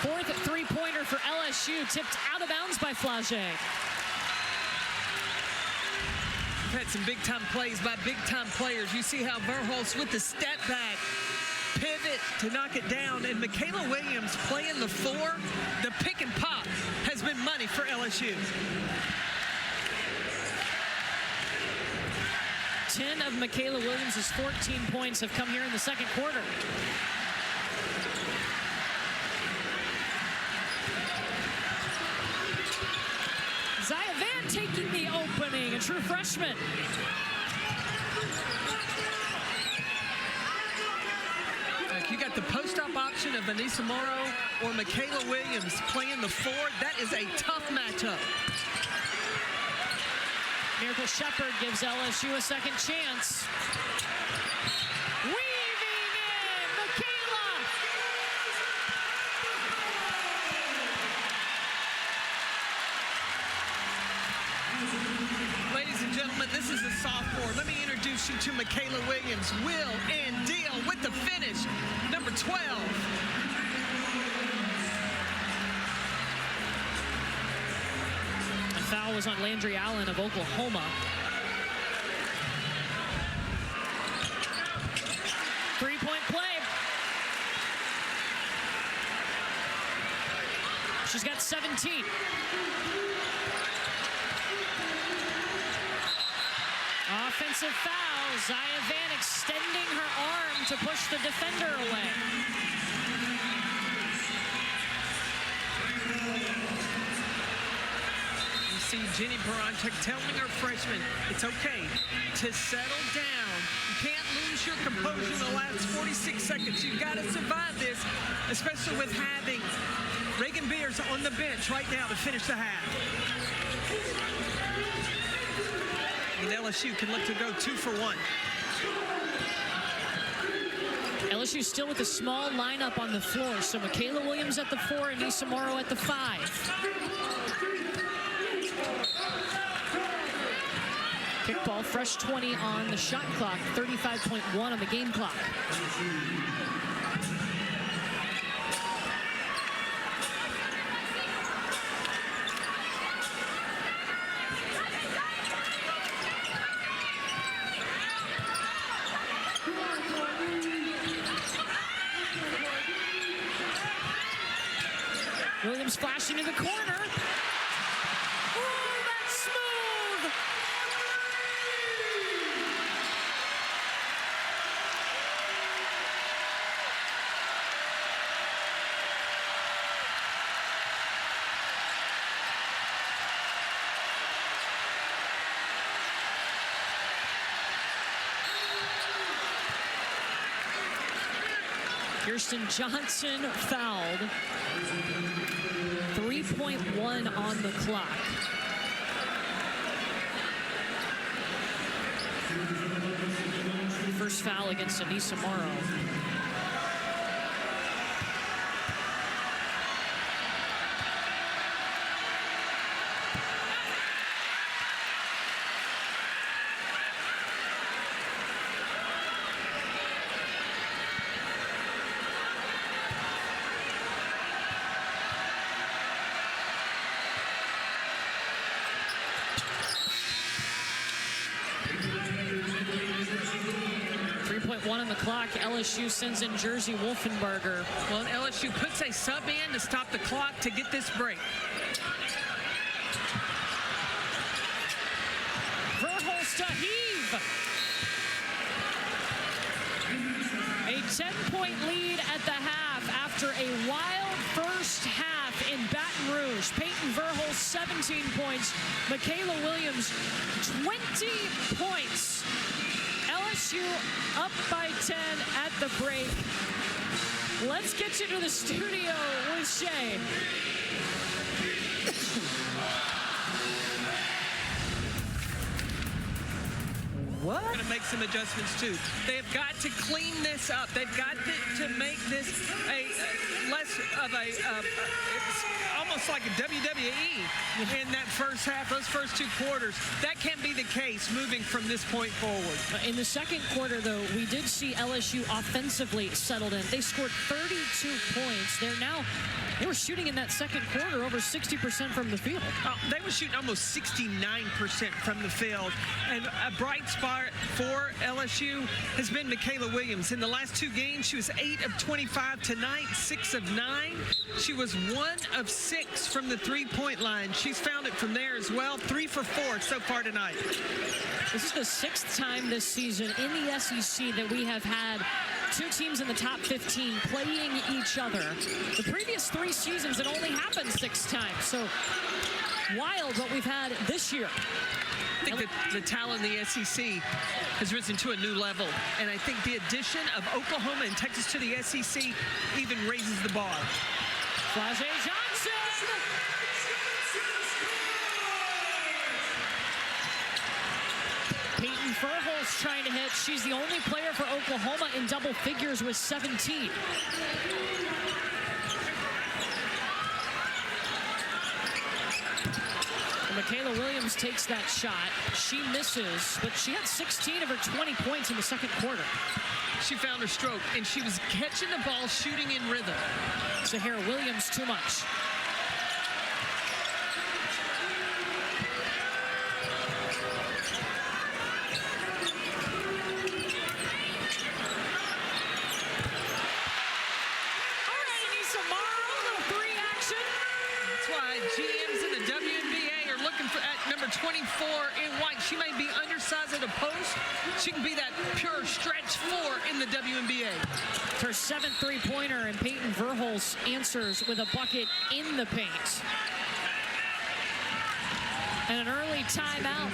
Fourth three-pointer for LSU, tipped out of bounds by Flage. Had some big-time plays by big-time players. You see how Verhulst with the step back, pivot to knock it down, and Michaela Williams playing the 4. The pick and pop has been money for LSU. 10 of Michaela Williams' 14 points have come here in the second quarter. Zaya Van taking the opening, a true freshman. You got the post-up option of Anissa Morrow or Michaela Williams playing the 4. That is a tough matchup. Miracle Shepard gives LSU a second chance. Weaving Ladies and gentlemen, this is a sophomore. Let me introduce you to Michaela Williams. Will and deal with the finish. Number 12. The foul was on Landry Allen of Oklahoma. Three-point play. She's got 17. Offensive foul. Zaya Van extending her arm to push the defender away. You see Jenny Baranczyk telling her freshman it's okay to settle down. You can't lose your composure in the last 46 seconds. You've got to survive this, especially with having Reagan Beers on the bench right now to finish the half. And LSU can look to go 2 for 1. LSU still with a small lineup on the floor. So Michaela Williams at the 4 and Nisa Morrow at the 5. Kickball, fresh 20 on the shot clock, 35.1 on the game clock. Williams flashing in the corner. Oh, that's smooth. Kirsten Johnson fouled. 3.1 on the clock. First foul against Anissa Morrow. One on the clock. LSU sends in Jersey Wolfenbarger. Well, and LSU puts a sub in to stop the clock to get this break. Verhulst to heave. A 10-point lead at the half after a wild first half in Baton Rouge. Peyton Verhulst, 17 points. Michaela Williams, 20 points. LSU up by 10 at the break. Let's get you to the studio with Shay. What? Going to make some adjustments too. They have got to clean this up. They've got to make this a less of a it's almost like a WWE in that first half, those first 2 quarters. That can't be the case moving from this point forward. In the second quarter, though, we did see LSU offensively settled in. They scored 32 points. They were shooting in that second quarter over 60% from the field. They were shooting almost 69% from the field. And a bright spot for LSU has been Michaela Williams. In the last 2 games, she was 8 of 25 tonight, 6 of 9. She was 1 of 6 from the 3-point line. She's found it from there as well. 3 for 4 so far tonight. This is the 6th time this season in the SEC that we have had 2 teams in the top 15 playing each other. The previous 3 seasons, it only happened 6 times. So wild what we've had this year. I think that the talent in the SEC has risen to a new level. And I think the addition of Oklahoma and Texas to the SEC even raises the bar. Flage Johnson! Peyton Verhulst trying to hit. She's the only player for Oklahoma in double figures with 17. Michaela Williams takes that shot. She misses, but she had 16 of her 20 points in the second quarter. She found her stroke, and she was catching the ball, shooting in rhythm. Zahara Williams, too much. GMs in the WBA are looking for at number 24 in white. She may be undersized at a post. She can be that pure stretch 4 in the WNBA. Her 7th three-pointer, and Peyton Verhulst answers with a bucket in the paint. And an early timeout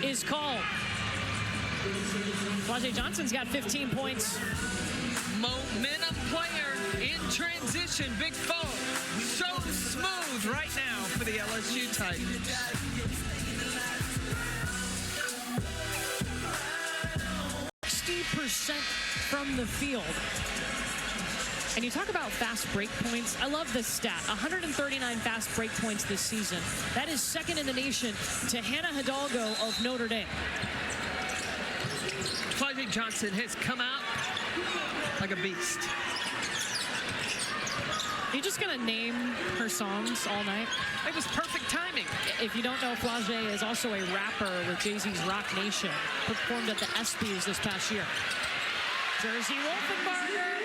is called. Flau'jae Johnson's got 15 points. Momentum player in transition. Big foe. So smooth right now for the LSU Tigers. %60 from the field. And you talk about fast break points. I love this stat. 139 fast break points this season. That is second in the nation to Hannah Hidalgo of Notre Dame. Flau'jae Johnson has come out like a beast. You're just going to name her songs all night? It was perfect timing. If you don't know, Flau'jae is also a rapper with Jay-Z's Rock Nation. Performed at the ESPYs this past year. Jersey Wolfenbarger.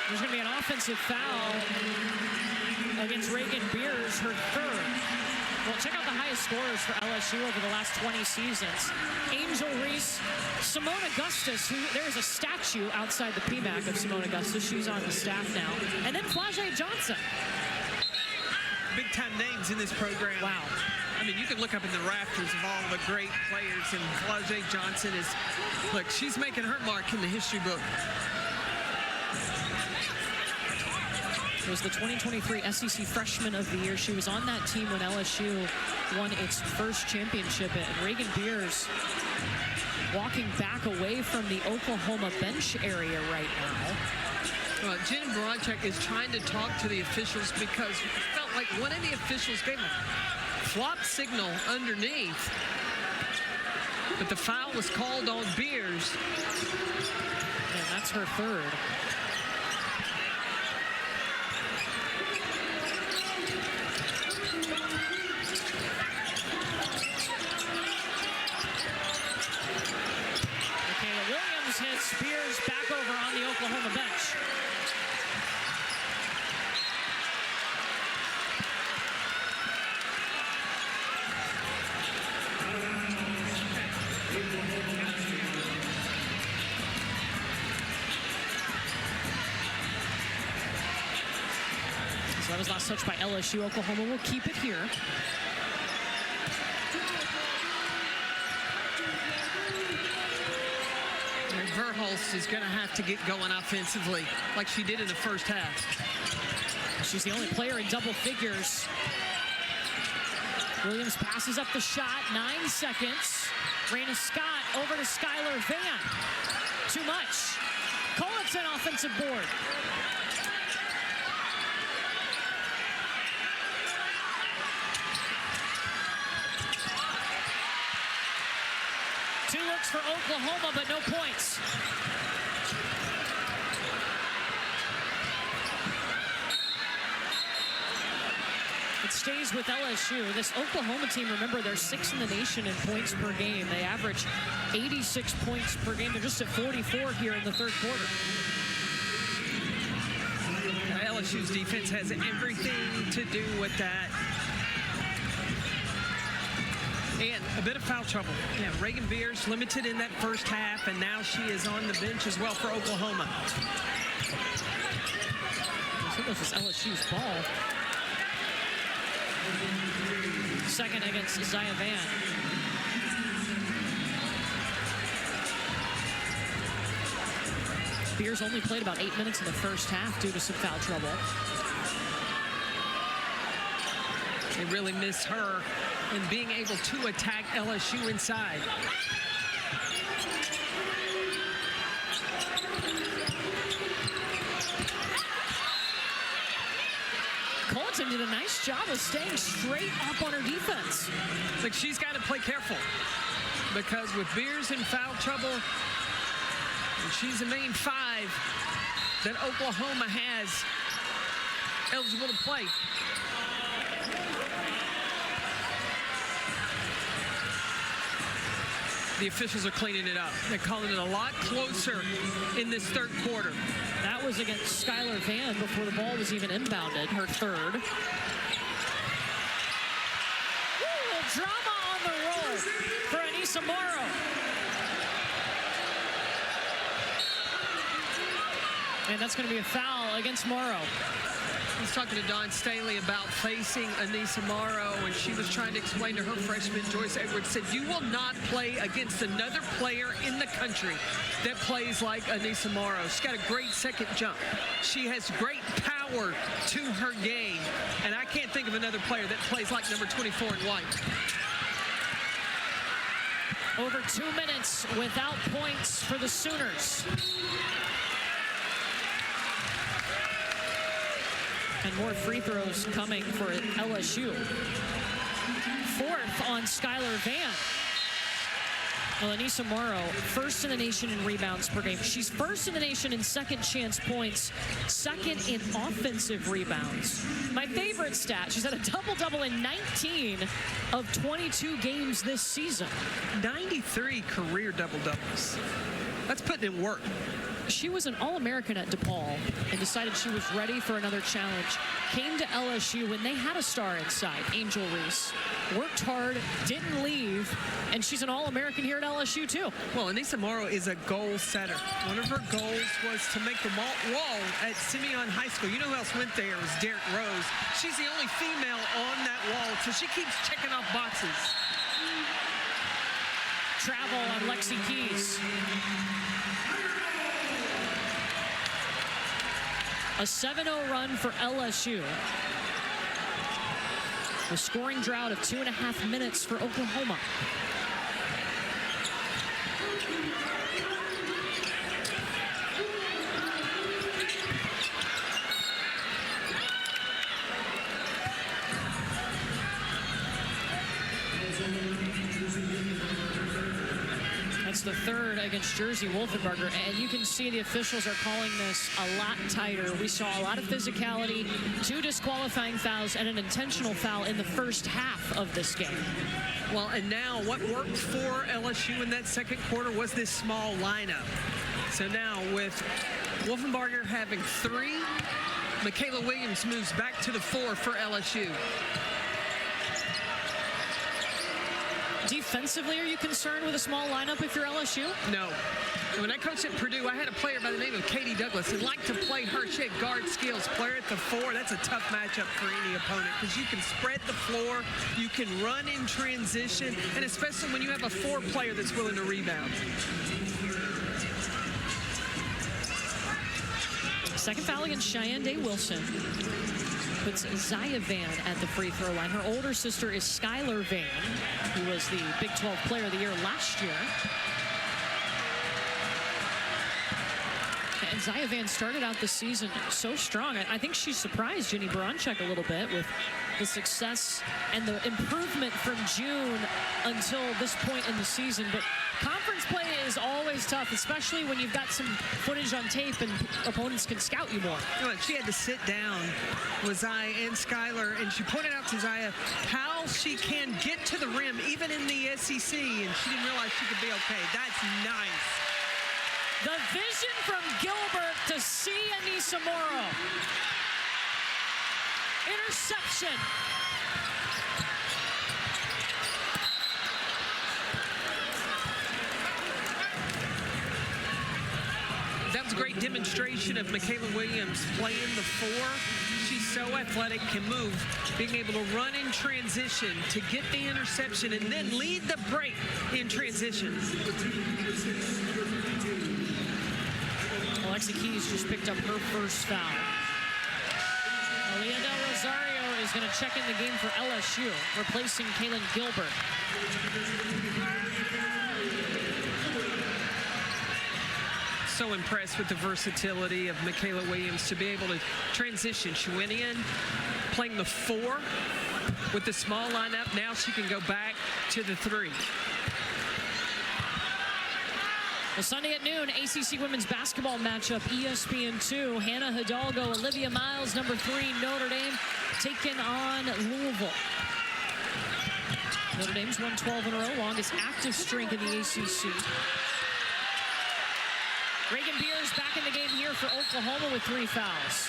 There's going to be an offensive foul against Reagan Beers, her third. Well, check out the highest scorers for LSU over the last 20 seasons. Angel Reese, Simone Augustus, who there is a statue outside the PMAC of Simone Augustus. She's on the staff now. And then Flau'jae Johnson. Big-time names in this program. Wow. I mean, you can look up in the rafters of all the great players, and Flau'jae Johnson is, look, she's making her mark in the history book. It was the 2023 SEC Freshman of the Year. She was on that team when LSU won its first championship. And Reagan Beers walking back away from the Oklahoma bench area right now. Jen Baranchek is trying to talk to the officials because it felt like one of the officials gave a flop signal underneath. But the foul was called on Beers. And that's her third. Spears back over on the Oklahoma bench. So that was last touch by LSU. Oklahoma will keep it here. Verhulst is going to have to get going offensively like she did in the first half. She's the only player in double figures. Williams passes up the shot, 9 seconds. Raina Scott over to Skylar Van. Too much. Colleton offensive board. Two looks for Oklahoma, but no points. It stays with LSU. This Oklahoma team, remember, they're 6th in the nation in points per game. They average 86 points per game. They're just at 44 here in the third quarter. LSU's defense has everything to do with that. And a bit of foul trouble. Yeah, Reagan Beers limited in that first half, and now she is on the bench as well for Oklahoma. I think this is LSU's ball. Second against Zaya Van. Beers only played about 8 minutes in the first half due to some foul trouble. They really miss her and being able to attack LSU inside. Colton did a nice job of staying straight up on her defense. Like, she's got to play careful because with Beers in foul trouble, and she's the main 5 that Oklahoma has eligible to play. The officials are cleaning it up. They're calling it a lot closer in this third quarter. That was against Skylar Vann before the ball was even inbounded, her third. Ooh, drama on the roll for Anissa Morrow. And that's going to be a foul against Morrow. I was talking to Dawn Staley about facing Anissa Morrow, and she was trying to explain to her freshman, Joyce Edwards, said, you will not play against another player in the country that plays like Anissa Morrow. She's got a great second jump. She has great power to her game, and I can't think of another player that plays like number 24 in white. Over 2 minutes without points for the Sooners. And more free throws coming for LSU. 4th on Skylar Vann. Well, Anissa Morrow, 1st in the nation in rebounds per game. She's 1st in the nation in second chance points, 2nd in offensive rebounds. My favorite stat, she's had a double-double in 19 of 22 games this season. 93 career double-doubles. That's putting in work. She was an All-American at DePaul and decided she was ready for another challenge. Came to LSU when they had a star inside, Angel Reese. Worked hard, didn't leave, and she's an All-American here at LSU too. Well, Anissa Morrow is a goal setter. One of her goals was to make the wall at Simeon High School. You know who else went there? It was Derrick Rose. She's the only female on that wall, so she keeps checking off boxes. Travel on Lexi Keys. A 7-0 run for LSU. The scoring drought of 2.5 minutes for Oklahoma. That's the 3rd against Jersey Wolfenbarger, and you can see the officials are calling this a lot tighter. We saw a lot of physicality, 2 disqualifying fouls, and an intentional foul in the first half of this game. Well, and now what worked for LSU in that second quarter was this small lineup. So now with Wolfenbarger having 3, Michaela Williams moves back to the 4 for LSU. Defensively, are you concerned with a small lineup if you're LSU? No. When I coached at Purdue, I had a player by the name of Katie Douglas who liked to play her. She had guard skills. Player at the 4, that's a tough matchup for any opponent because you can spread the floor, you can run in transition, and especially when you have a 4 player that's willing to rebound. Second foul against Cheyenne Day Wilson. Puts Zaya Vann at the free throw line. Her older sister is Skylar Vann, who was the Big 12 Player of the Year last year. And Zaya Vann started out the season so strong. I think she surprised Jenny Baranchuk a little bit with the success and the improvement from June until this point in the season. But conference play is always tough, especially when you've got some footage on tape and opponents can scout you more. You know, she had to sit down with Zaya and Skylar, and she pointed out to Zaya how she can get to the rim even in the SEC, and she didn't realize she could be okay. That's nice. The vision from Gilbert to see Anissa Morrow. Interception. That was a great demonstration of Michaela Williams playing the 4. She's so athletic, can move, being able to run in transition to get the interception and then lead the break in transition. Alexi Keys just picked up her first foul. Aaliyah Del Rosario is going to check in the game for LSU, replacing Kaylin Gilbert. So impressed with the versatility of Michaela Williams to be able to transition. She went in playing the 4 with the small lineup. Now she can go back to the 3. Well, Sunday at noon, ACC women's basketball matchup, ESPN2. Hannah Hidalgo, Olivia Miles, number 3, Notre Dame, taking on Louisville. Notre Dame's won 12 in a row, longest active streak in the ACC. Reagan Beers back in the game here for Oklahoma with 3 fouls.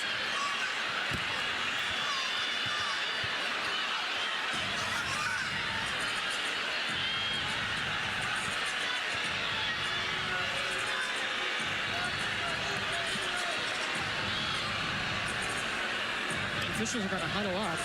Officials are going to huddle up.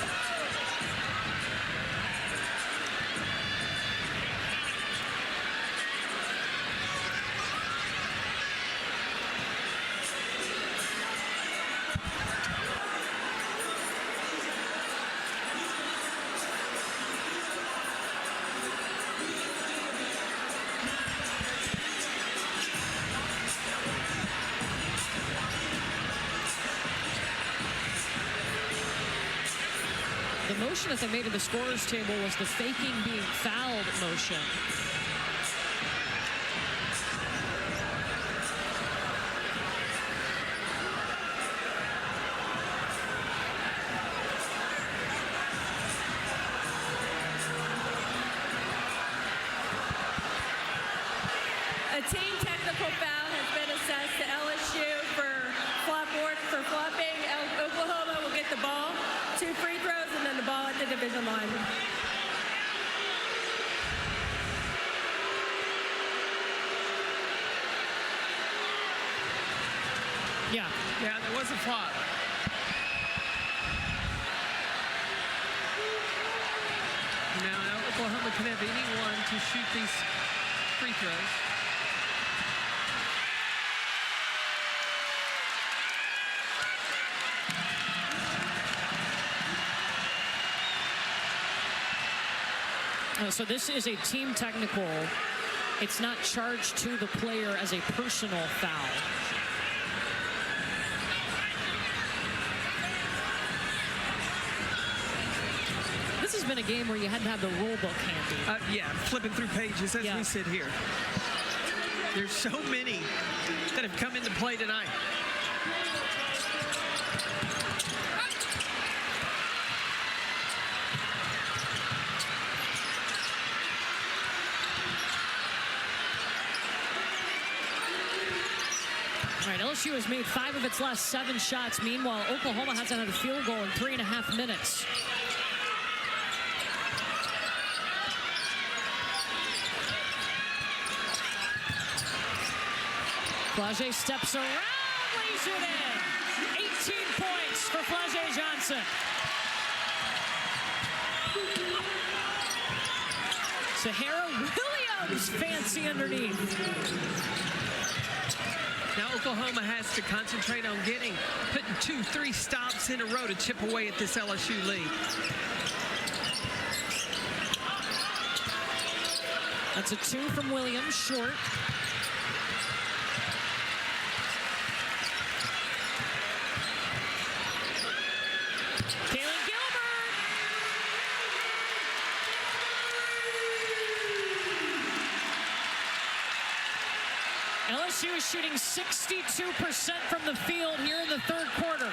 The motion that they made at the scorer's table was the faking being fouled motion. A team technical foul has been assessed to LSU for flopping. Oklahoma will get the ball, 2 free throws, and then the ball at the division line. Yeah, there was a flop. Now Oklahoma can have anyone to shoot these free throws. So this is a team technical. It's not charged to the player as a personal foul. This has been a game where you had to have the rule book handy. Yeah, flipping through pages as we sit here. There's so many that have come into play tonight. All right, LSU has made 5 of its last 7 shots. Meanwhile, Oklahoma hasn't had a field goal in 3.5 minutes. Flage steps around, lays it in. 18 points for Flage Johnson. Sahara Williams, fancy underneath. Now Oklahoma has to concentrate on putting 2-3 stops in a row to chip away at this LSU lead. That's a 2 from Williams, short. Kaylin Gilbert. LSU is shooting 62% from the field here in the 3rd quarter.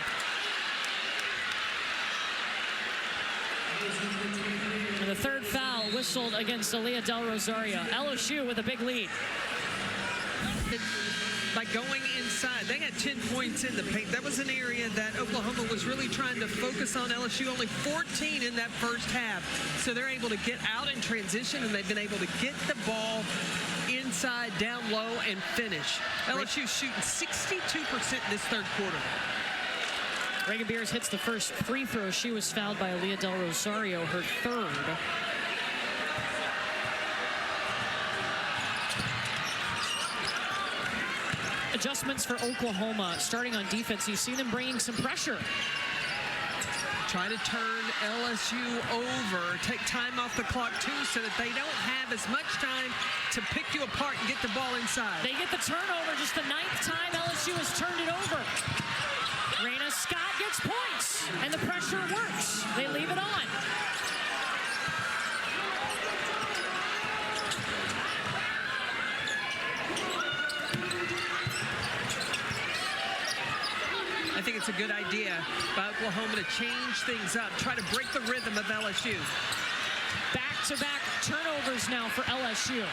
And the 3rd foul whistled against Aaliyah Del Rosario. LSU with a big lead. By going inside, they had 10 points in the paint. That was an area that Oklahoma was really trying to focus on. LSU only 14 in that first half. So they're able to get out in transition, and they've been able to get the ball inside, down low, and finish. LSU shooting 62% in this 3rd quarter. Reagan Beers hits the first free throw. She was fouled by Aaliyah Del Rosario, her 3rd. Adjustments for Oklahoma. Starting on defense, you see them bringing some pressure. Try to turn LSU over, take time off the clock too so that they don't have as much time to pick you apart and get the ball inside. They get the turnover, just the 9th time LSU has turned it over. Raina Scott gets points, and the pressure works. They leave it on. I think it's a good idea by Oklahoma to change things up, try to break the rhythm of LSU. Back-to-back turnovers now for LSU.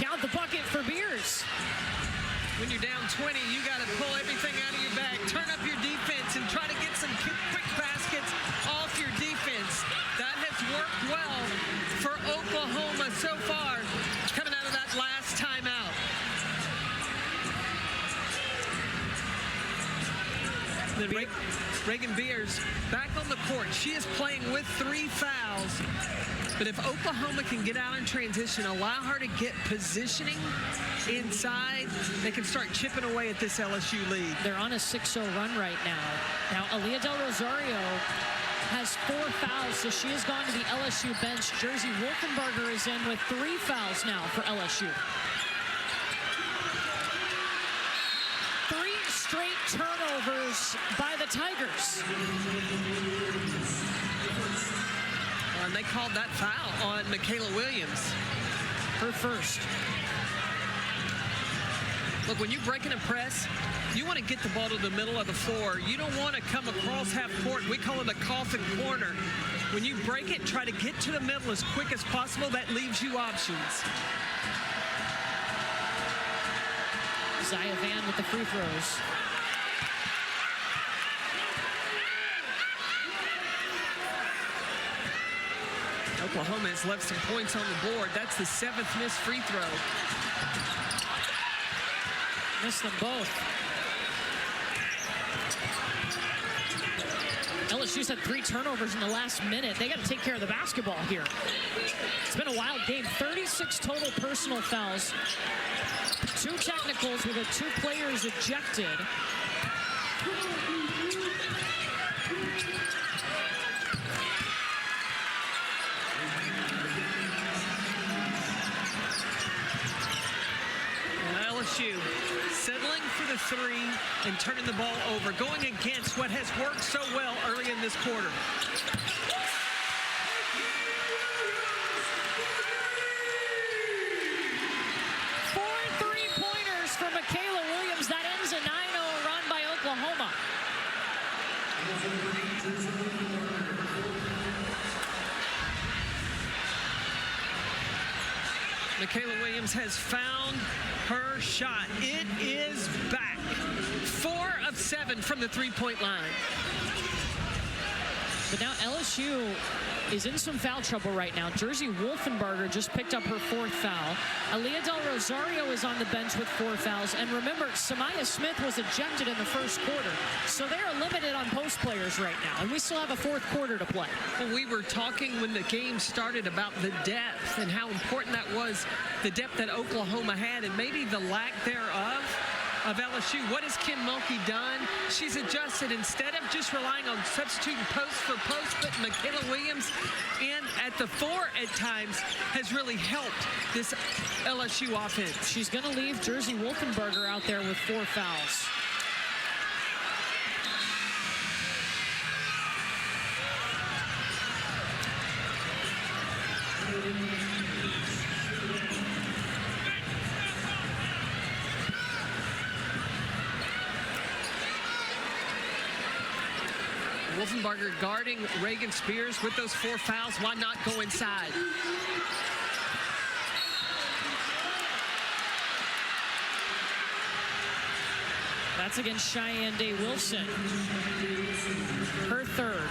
Count the bucket for Beers. When you're down 20, you got to pull everything out of your bag, turn up your defense, and try to get some quick baskets off your defense. That has worked well for Oklahoma so far, coming out of that last timeout. Then Reagan Beers back on the court. She is playing with 3 fouls. But if Oklahoma can get out in transition, allow her to get positioning inside, they can start chipping away at this LSU lead. They're on a 6-0 run right now. Now, Aaliyah Del Rosario has 4 fouls, so she has gone to the LSU bench. Jersey Wolfenbarger is in with 3 fouls now for LSU. 3 straight turnovers by the Tigers. And they called that foul on Michaela Williams. Her first. Look, when you're breaking a press, you want to get the ball to the middle of the floor. You don't want to come across half court. We call it a coffin corner. When you break it, try to get to the middle as quick as possible. That leaves you options. Zaya Van with the free throws. Oklahoma has left some points on the board. That's the 7th missed free throw. Missed them both. LSU's had 3 turnovers in the last minute. They got to take care of the basketball here. It's been a wild game. 36 total personal fouls. 2 technicals with 2 players ejected. LSU settling for the 3 and turning the ball over, going against what has worked so well early in this quarter. Four 3-pointers for Michaela Williams. That ends a 9-0 run by Oklahoma. Michaela Williams has found her shot. It is back. 4 of 7 from the 3-point line. But now LSU is in some foul trouble right now. Jersey Wolfenbarger just picked up her 4th foul. Aaliyah Del Rosario is on the bench with 4 fouls. And remember, Samaya Smith was ejected in the first quarter. So they are limited on post players right now. And we still have a 4th quarter to play. Well, we were talking when the game started about the depth and how important that was, the depth that Oklahoma had and maybe the lack thereof of LSU. What has Kim Mulkey done? She's adjusted. Instead of just relying on substituting post for post, but Michaela Williams in at the 4 at times has really helped this LSU offense. She's going to leave Jersey Wolfenbarger out there with 4 fouls. Wolfenbarger guarding Reagan Spears with those 4 fouls. Why not go inside? That's against Cheyenne Day Wilson. Her 3rd.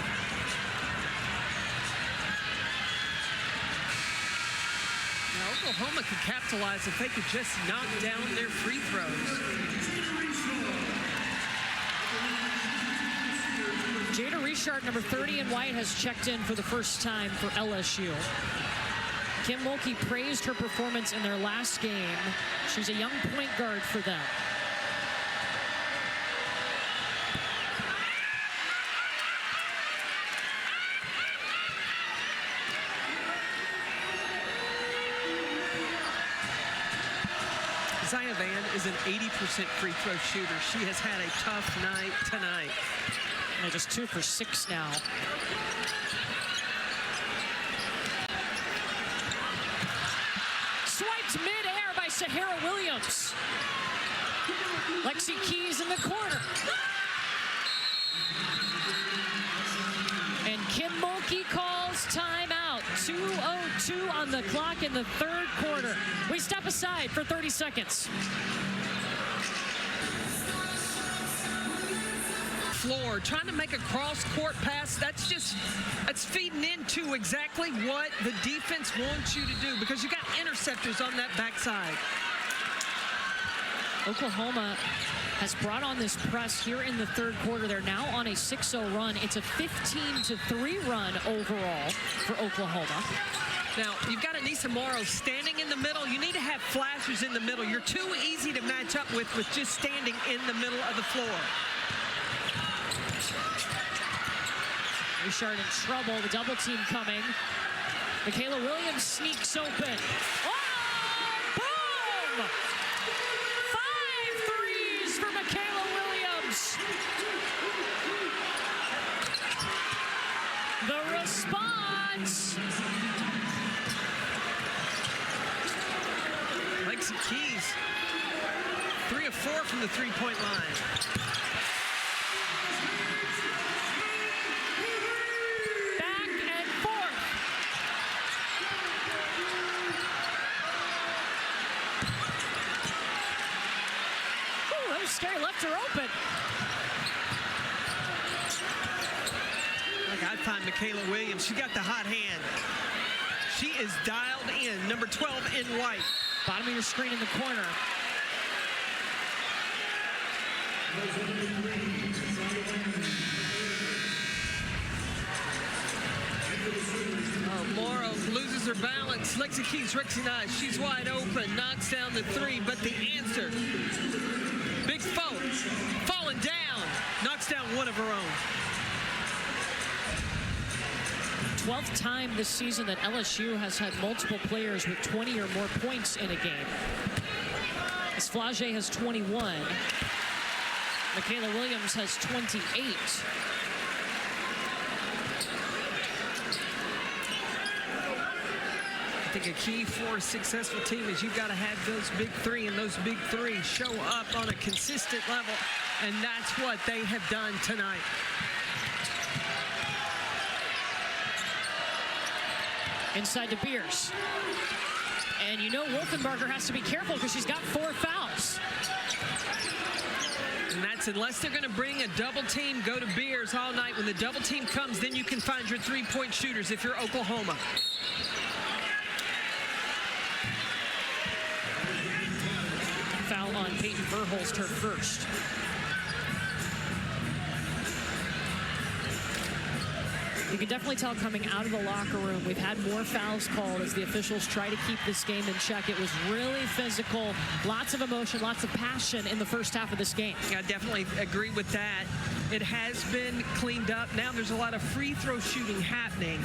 Now, Oklahoma could capitalize if they could just knock down their free throws. Jada Reichard, number 30 in white, has checked in for the first time for LSU. Kim Mulkey praised her performance in their last game. She's a young point guard for them. Zaya Van is an 80% free throw shooter. She has had a tough night tonight. And just 2 for 6 now. Swiped mid-air by Sahara Williams. Lexi Keys in the corner. And Kim Mulkey calls timeout. 2:02 on the clock in the third quarter. We step aside for 30 seconds. Floor, trying to make a cross-court pass, that's feeding into exactly what the defense wants you to do, because you got interceptors on that backside. Oklahoma has brought on this press here in the third quarter. They're now on a 6-0 run. It's a 15-3 run overall for Oklahoma. Now, you've got Anissa Morrow standing in the middle. You need to have flashers in the middle. You're too easy to match up with just standing in the middle of the floor. Reichard in trouble. The double team coming. Michaela Williams sneaks open. Oh, boom! 5 threes for Michaela Williams. The response. Lexi Keys, 3 of 4 from the three-point line. Scary, left her open. Look, I'd find Michaela Williams. She got the hot hand. She is dialed in. Number 12 in white. Bottom of your screen in the corner. Oh, Morrow loses her balance. Lexi Keys recognized. She's wide open. Knocks down the 3, but the answer. Big foe, falling down, knocks down one of her own. 12th time this season that LSU has had multiple players with 20 or more points in a game. As Flage has 21. Michaela Williams has 28. I think a key for a successful team is you've got to have those big 3, and those big 3 show up on a consistent level, and that's what they have done tonight. Inside to Beers. And you know Wolfenbarger has to be careful because she's got 4 fouls. And that's unless they're going to bring a double team, go to Beers all night. When the double team comes, then you can find your 3-point shooters if you're Oklahoma. Foul on Peyton Verhulst, her first. You can definitely tell coming out of the locker room, we've had more fouls called as the officials try to keep this game in check. It was really physical, lots of emotion, lots of passion in the first half of this game. I definitely agree with that. It has been cleaned up. Now there's a lot of free throw shooting happening.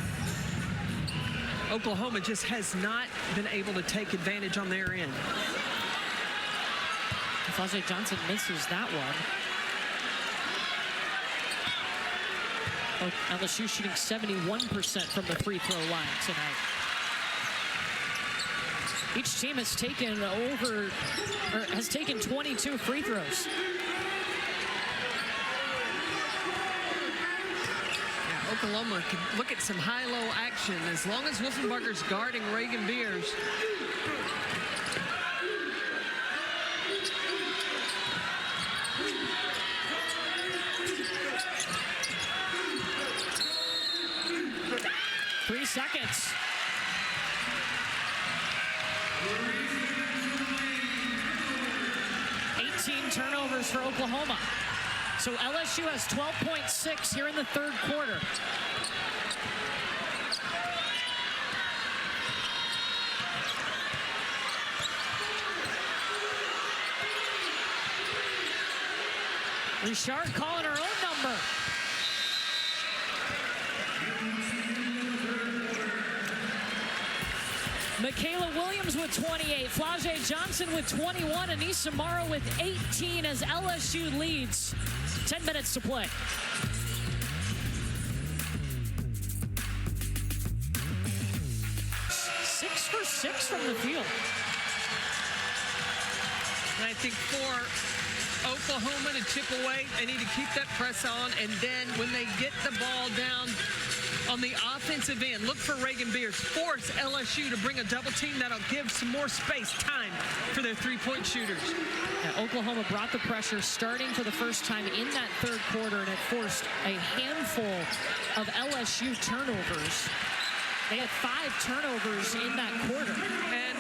Oklahoma just has not been able to take advantage on their end. Flage Johnson misses that one. LSU shooting 71% from the free throw line tonight. Each team has taken 22 free throws. Yeah, Oklahoma can look at some high-low action as long as Wolfenbarger's guarding Reagan Beers. Seconds. 18 turnovers for Oklahoma. So LSU has 12.6 here in the third quarter. Richard calling her own number. Michaela Williams with 28. Flau'jae Johnson with 21. Anissa Morrow with 18 as LSU leads. 10 minutes to play. Six for 6 from the field. And I think for Oklahoma to chip away, they need to keep that press on, and then when they get the ball down on the offensive end, look for Reagan Beers. Force LSU to bring a double team that'll give some more space, time for their three-point shooters. Yeah, Oklahoma brought the pressure starting for the first time in that third quarter, and it forced a handful of LSU turnovers. They had 5 turnovers in that quarter. And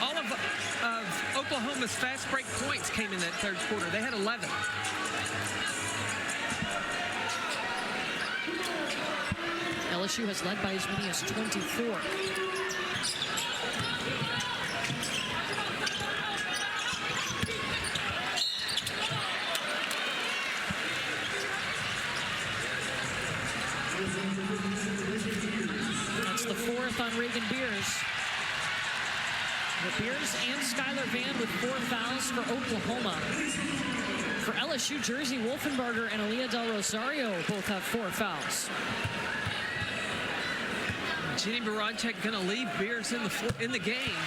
all of Oklahoma's fast break points came in that third quarter. They had 11. LSU has led by as many as 24. That's the 4th on Reagan Beers. The Beers and Skylar Vann with 4 fouls for Oklahoma. For LSU, Jersey Wolfenbarger and Aaliyah Del Rosario both have 4 fouls. Jenny Baranchek going to leave Beers in the game.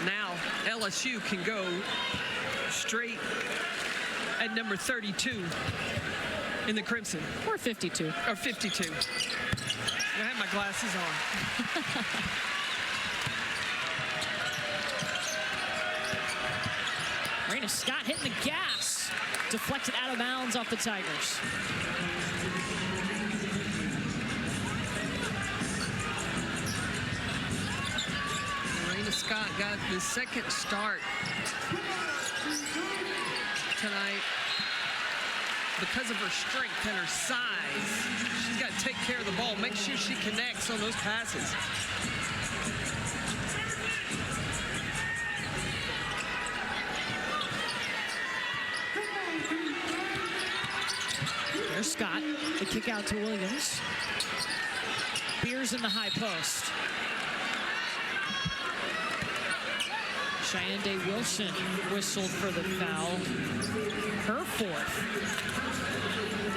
Now LSU can go straight at number 32 in the Crimson. Or 52. Or 52. I have my glasses on. Raina Scott hitting the gas. Deflected out of bounds off the Tigers. Raina Scott got the second start tonight. Because of her strength and her size, she's got to take care of the ball, make sure she connects on those passes. There's Scott, the kick out to Williams. Beers in the high post. Cheyenne Day Wilson whistled for the foul. Her 4th.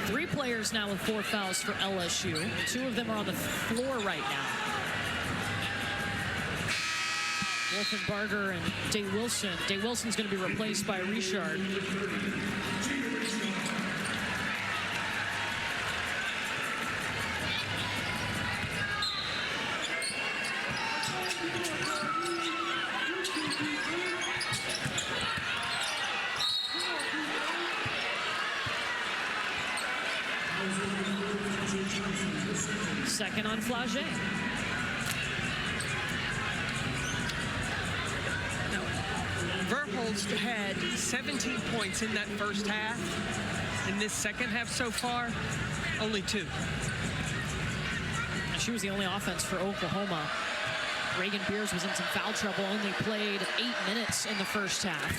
3 players now with 4 fouls for LSU. 2 of them are on the floor right now. Wolfenbarger and Day Wilson. Day Wilson's going to be replaced by Richard. Second on Flau'jae. Verholst had 17 points in that first half. In this second half so far, only 2. She was the only offense for Oklahoma. Reagan Beers was in some foul trouble, only played 8 minutes in the first half.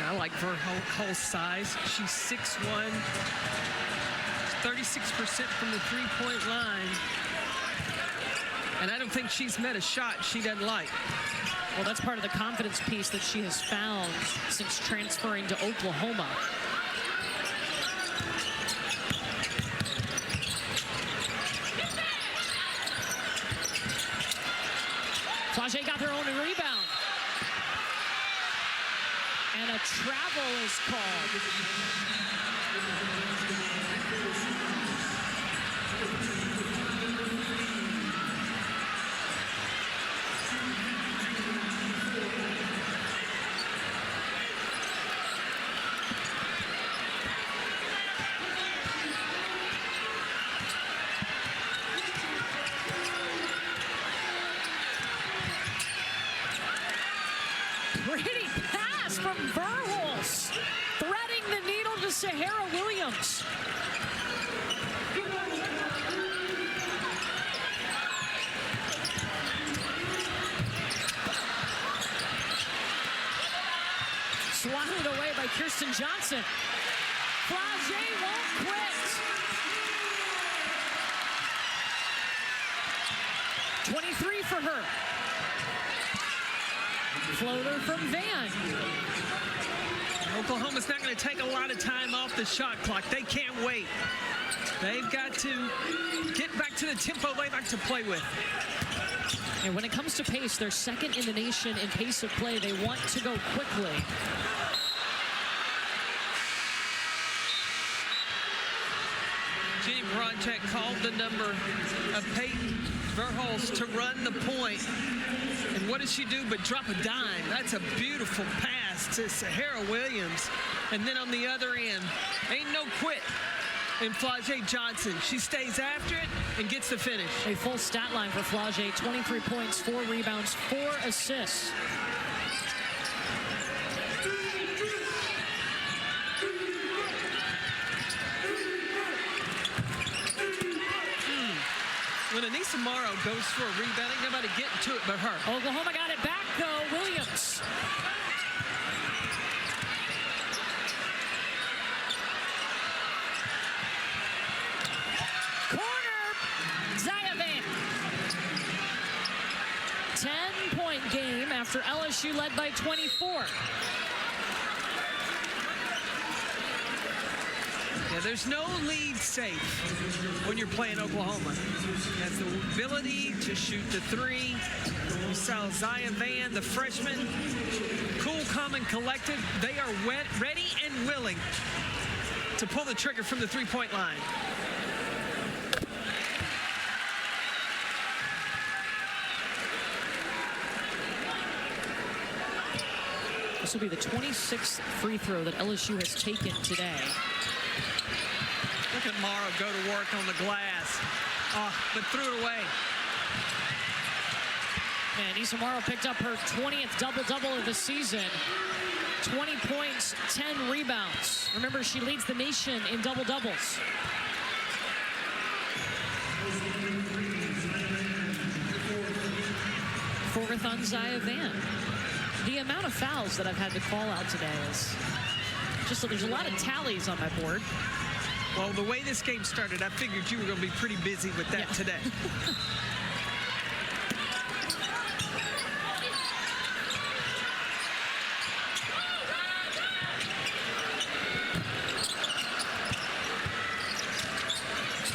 I like Verholst's size. She's 6'1", 36% from the three-point line. And I don't think she's met a shot she doesn't like. Well, that's part of the confidence piece that she has found since transferring to Oklahoma. Flau'jae got their own rebound. And a travel is called. Verhulst threading the needle to Sahara Williams. Swatted away by Kirsten Johnson. Flage won't quit. 23 for her. Floater from Van. Oklahoma's not going to take a lot of time off the shot clock. They can't wait. They've got to get back to the tempo they like to play with. And when it comes to pace, they're second in the nation in pace of play. They want to go quickly. Jenny Bronczek called the number of Peyton Verhulst to run the point. And what does she do but drop a dime? That's a beautiful pass to Sahara Williams. And then on the other end, ain't no quit in Flage Johnson. She stays after it and gets the finish. A full stat line for Flage, 23 points, 4 rebounds, 4 assists. When Anissa Morrow goes for a rebound, ain't nobody getting to it but her. Oklahoma got it back, though. Williams. Corner. Zayavan. 10-point game after LSU led by 24. Yeah, there's no lead safe when you're playing Oklahoma. Has the ability to shoot the three. You saw Zaya Van, the freshman, cool, calm, and collected. They are ready and willing to pull the trigger from the three-point line. This will be the 26th free throw that LSU has taken today. Look at Morrow go to work on the glass, but threw it away. And Anissa Morrow picked up her 20th double-double of the season. 20 points, 10 rebounds. Remember, she leads the nation in double-doubles. Fourth on Zaya Van. The amount of fouls that I've had to call out today is just that there's a lot of tallies on my board. Well, the way this game started, I figured you were going to be pretty busy with that today.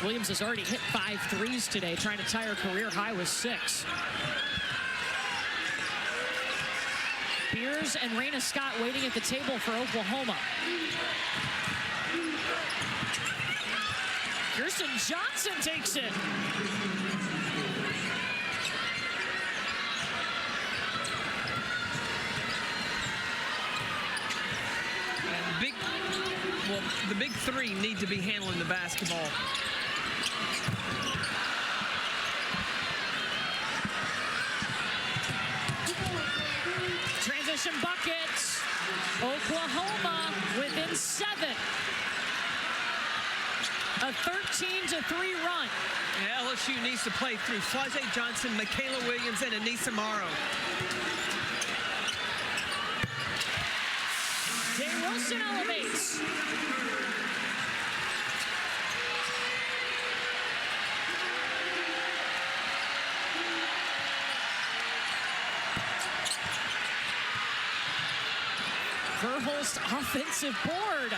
Williams has already hit 5 threes today, trying to tie her career high with 6. Beers and Raina Scott waiting at the table for Oklahoma. Kirsten Johnson takes it. The big three need to be handling the basketball. Transition buckets. Oklahoma within 7. A 13-3 run. Yeah, LSU needs to play through Flage Johnson, Michaela Williams, and Anissa Morrow. Day Wilson elevates. Verhulst offensive board.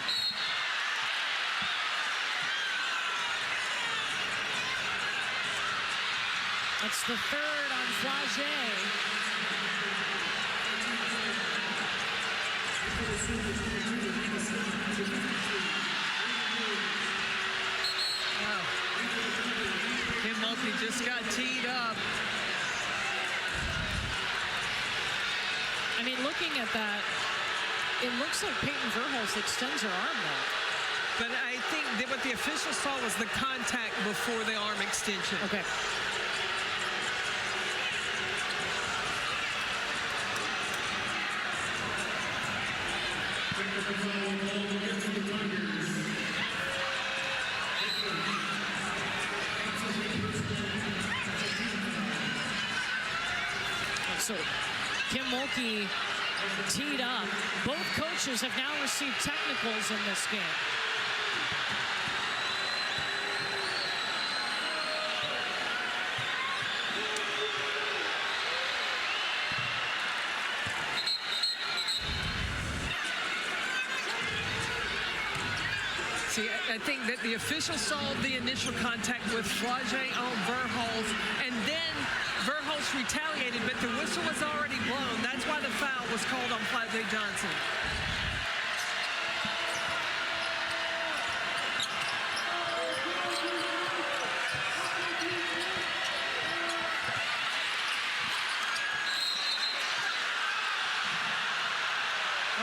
That's the 3rd on Flage. Wow. Kim Mulkey just got teed up. I mean, looking at that, it looks like Peyton Verhulst extends her arm though. But I think that what the official saw was the contact before the arm extension. Okay. So Kim Mulkey teed up. Both coaches have now received technicals in this game. See, I think that the official saw the initial contact with Flage on Verhulst, and then Verhulst retaliated, but the whistle was already blown. That's why the foul was called on Flage Johnson.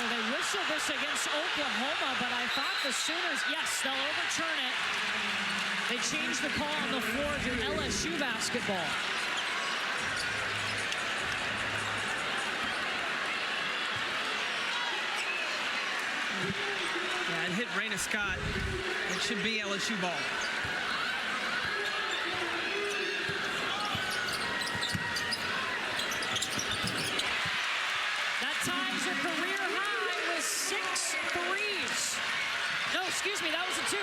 They whistled this against Oklahoma, but I thought the Sooners, yes, they'll overturn it. They changed the call on the floor to LSU basketball. Yeah, it hit Raina Scott. It should be LSU ball. That ties a career high with 6 threes. No, excuse me, that was a 2.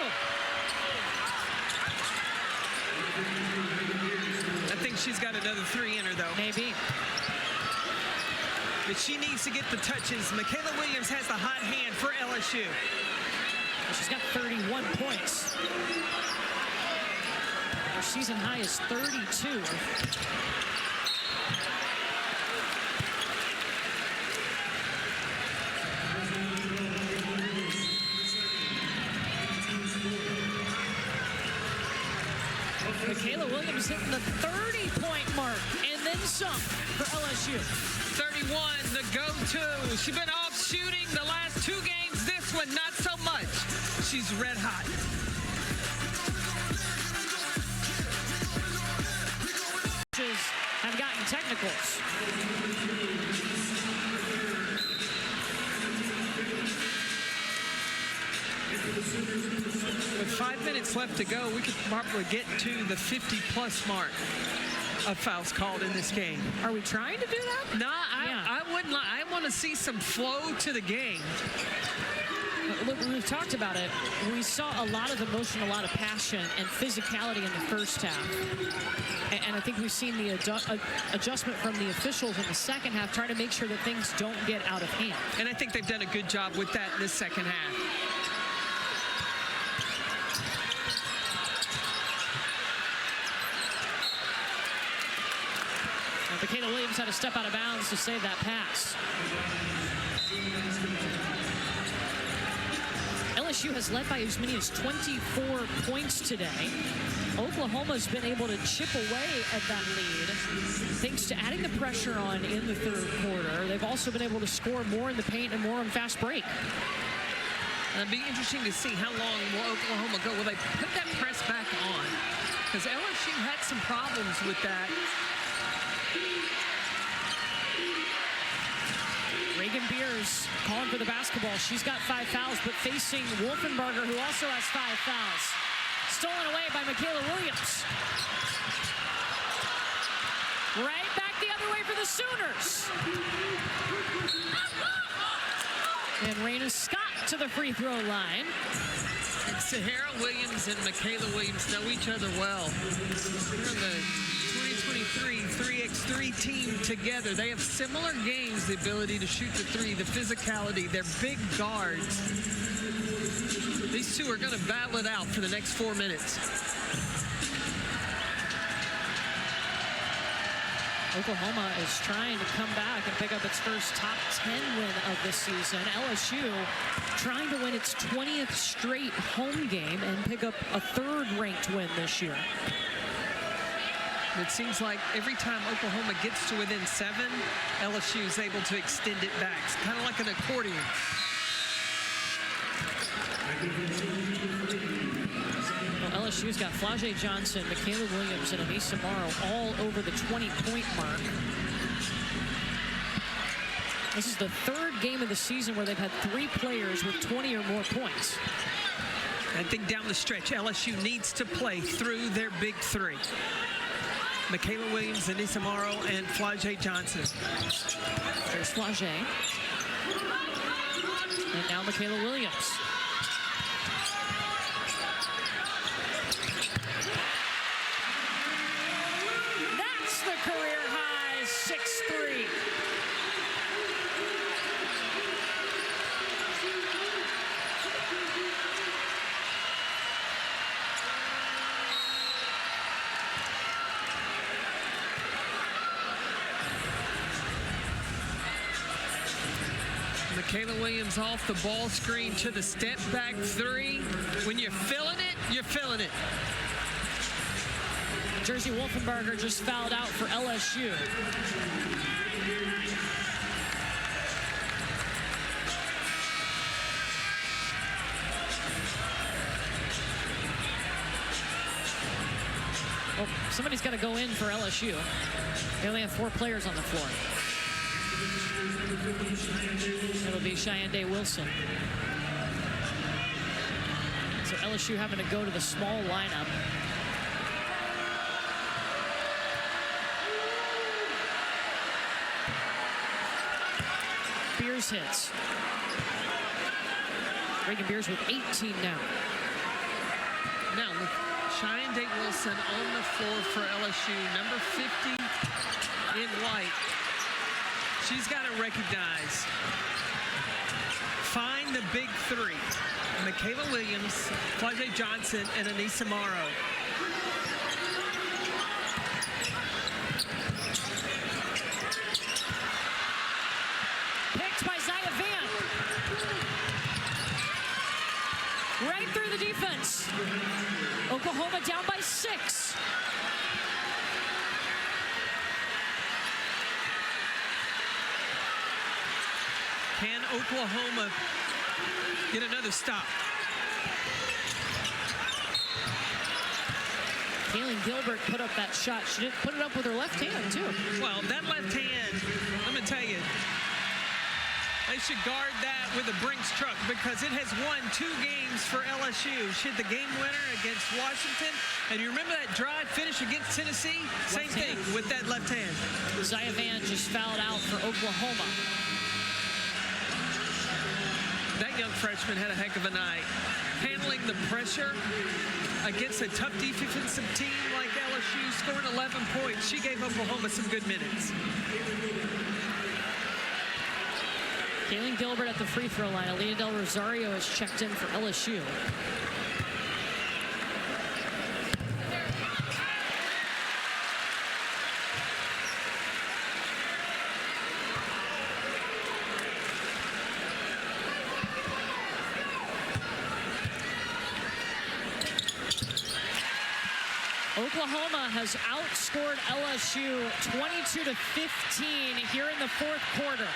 I think she's got another 3 in her, though. Maybe. But she needs to get the touches. Michaela Williams has the hot hand for LSU. She's got 31 points. Her season high is 32. Michaela Williams hitting the 30-point mark and then some for LSU. 31, the go-to. She's been off shooting the last 2 games. This one, not so much. She's red hot. Have gotten technicals. With 5 minutes left to go, we could probably get to the 50-plus mark of fouls called in this game. Are we trying to do that? No, I wouldn't. I want to see some flow to the game. Look, we've talked about it. We saw a lot of emotion, a lot of passion, and physicality in the first half. And I think we've seen the adjustment from the officials in the second half, trying to make sure that things don't get out of hand. And I think they've done a good job with that in this second half. Michaela Williams had to step out of bounds to save that pass. LSU has led by as many as 24 points today. Oklahoma's been able to chip away at that lead thanks to adding the pressure on in the third quarter. They've also been able to score more in the paint and more on fast break. It'll be interesting to see how long will Oklahoma go. Will they put that press back on? Because LSU had some problems with that. Reagan Beers calling for the basketball. She's got 5 fouls, but facing Wolfenbarger, who also has 5 fouls. Stolen away by Michaela Williams. Right back the other way for the Sooners. And Raina Scott to the free throw line. And Sahara Williams and Michaela Williams know each other well. They're in the 2023 3x3 team together. They have similar games, the ability to shoot the 3, the physicality. They're big guards. These two are going to battle it out for the next 4 minutes. Oklahoma is trying to come back and pick up its first top 10 win of the season. LSU trying to win its 20th straight home game and pick up a 3rd ranked win this year. It seems like every time Oklahoma gets to within 7, LSU is able to extend it back. It's kind of like an accordion. Well, LSU's got Flage Johnson, Michaela Williams, and Anissa Morrow all over the 20-point mark. This is the third game of the season where they've had 3 players with 20 or more points. I think down the stretch, LSU needs to play through their big 3. Michaela Williams, Anissa Morrow, and Flau'jae Johnson. There's Flau'jae. And now Michaela Williams. That's the career high, 6-3. Michaela Williams off the ball screen to the step back 3. When you're feeling it, you're feeling it. Jersey Wolfenbarger just fouled out for LSU. Well, somebody's got to go in for LSU. They only have 4 players on the floor. It'll be Cheyenne Day Wilson. So LSU having to go to the small lineup. Beers hits. Reagan Beers with 18 now. Now, Cheyenne Day Wilson on the floor for LSU, number 50 in white. She's got to recognize, find the big 3. Michaela Williams, Flau'jae Johnson, and Anissa Morrow. Picked by Zaya Van. Right through the defense. Oklahoma down by 6. Can Oklahoma get another stop? Kaylin Gilbert put up that shot. She didn't put it up with her left hand, too. Well, that left hand, let me tell you, they should guard that with a Brinks truck because it has won 2 games for LSU. She hit the game winner against Washington. And you remember that drive finish against Tennessee? Same thing with that left hand. Zaya Van just fouled out for Oklahoma. That young freshman had a heck of a night. Handling the pressure against a tough defensive team like LSU, scoring 11 points. She gave Oklahoma some good minutes. Kaylin Gilbert at the free throw line. Alina Del Rosario has checked in for LSU. Oklahoma has outscored LSU 22-15 here in the 4th quarter.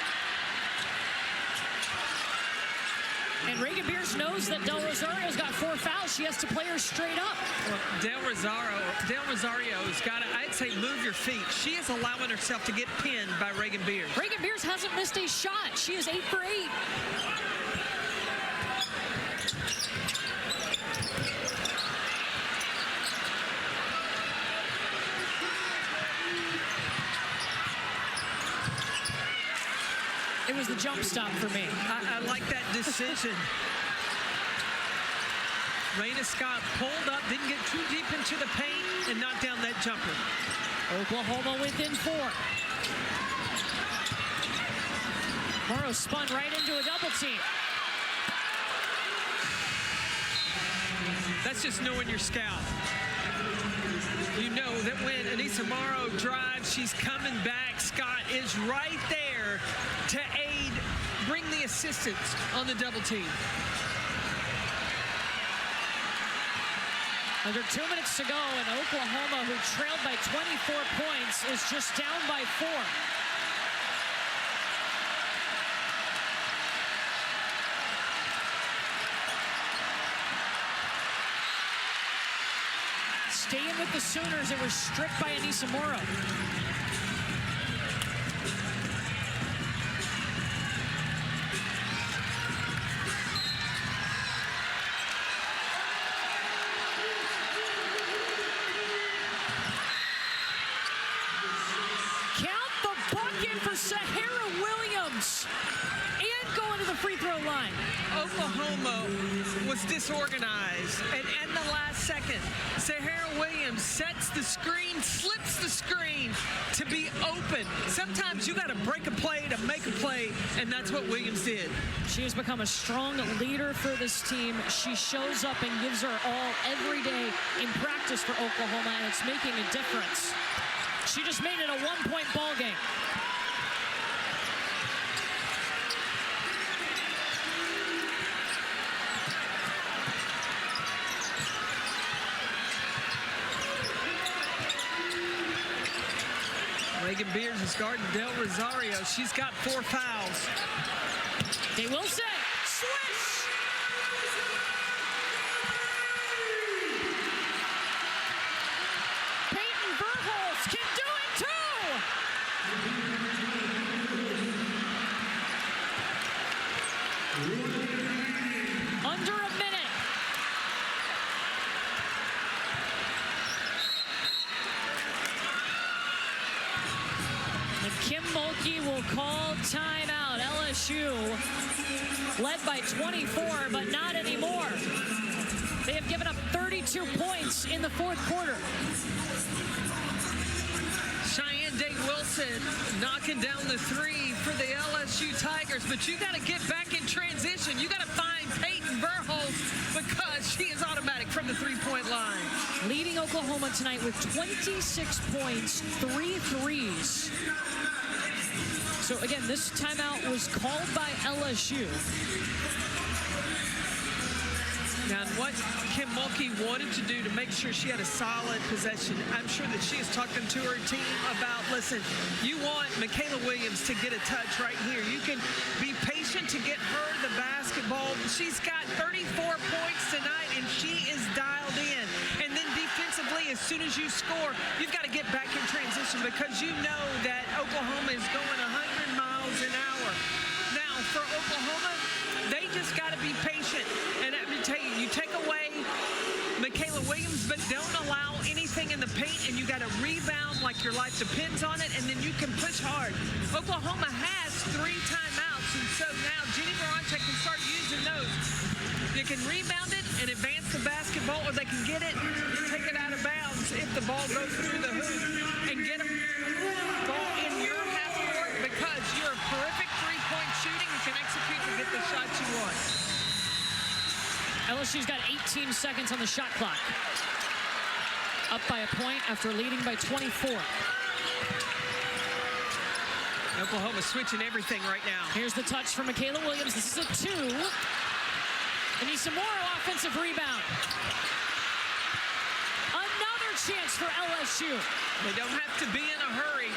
And Reagan Beers knows that Del Rosario's got 4 fouls. She has to play her straight up. Well, Del Rosario's got to, I'd say, move your feet. She is allowing herself to get pinned by Reagan Beers. Reagan Beers hasn't missed a shot. She is 8 for 8. It was the jump stop for me. I like that decision. Raina Scott pulled up, didn't get too deep into the paint, and knocked down that jumper. Oklahoma within 4. Morrow spun right into a double team. That's just knowing your scout. You know that when Anissa Morrow drives, she's coming back. Scott is right there to aid, bring the assistance on the double team. Under 2 minutes to go, and Oklahoma, who trailed by 24 points, is just down by 4. Staying with the Sooners, it was stripped by Anissa Morrow. in for Sahara Williams. And going to the free throw line. Oklahoma was disorganized, and in the last second, Sahara Williams sets the screen, slips the screen to be open. Sometimes you got to break a play to make a play, and that's what Williams did. She has become a strong leader for this team. She shows up and gives her all every day in practice for Oklahoma, and it's making a difference. She just made it a one-point ball game. Megan Beers is guarding Del Rosario. She's got 4 fouls. They will say, swish! Peyton Verholz can do it too! Under a minute. Kim Mulkey will call timeout. LSU led by 24, but not anymore. They have given up 32 points in the fourth quarter. Cheyenne Day-Wilson knocking down the three for the LSU Tigers, but you got to get back in transition. You got to find Peyton Verholz because she is automatic from the three-point line. Leading Oklahoma tonight with 26 points, 3 threes. So again, this timeout was called by LSU. Now, what Kim Mulkey wanted to do to make sure she had a solid possession, I'm sure that she is talking to her team about, listen, you want Michaela Williams to get a touch right here. You can be patient to get her the basketball. She's got 34 points tonight, and she is dialed in. And then defensively, as soon as you score, you've got to get back in transition because you know that Oklahoma is going 100 miles an hour. Now, for Oklahoma, they just got to be patient. And let me tell you, you take away Michaela Williams, but don't allow anything in the paint, and you got to rebound like your life depends on it, and then you can push hard. Oklahoma has 3 timeouts, and so now Jenny Barantek can start using those. You can rebound it and advance the basketball, or they can get it, take it out of bounds if the ball goes through the hoop, and get a ball in your half court because you're a terrific three-point shooting. You can execute to get the shots you want. LSU's got 18 seconds on the shot clock. Up by a point after leading by 24. Oklahoma switching everything right now. Here's the touch from Michaela Williams. This is a 2. They need some more offensive rebound. Another chance for LSU. They don't have to be in a hurry.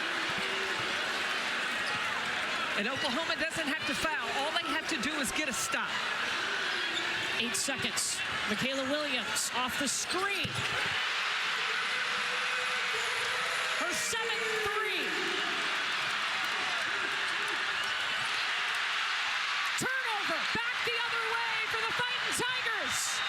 And Oklahoma doesn't have to foul. All they have to do is get a stop. 8 seconds. Michaela Williams off the screen. Her 7th three. Turnover. Back the other way for the Fighting Tigers.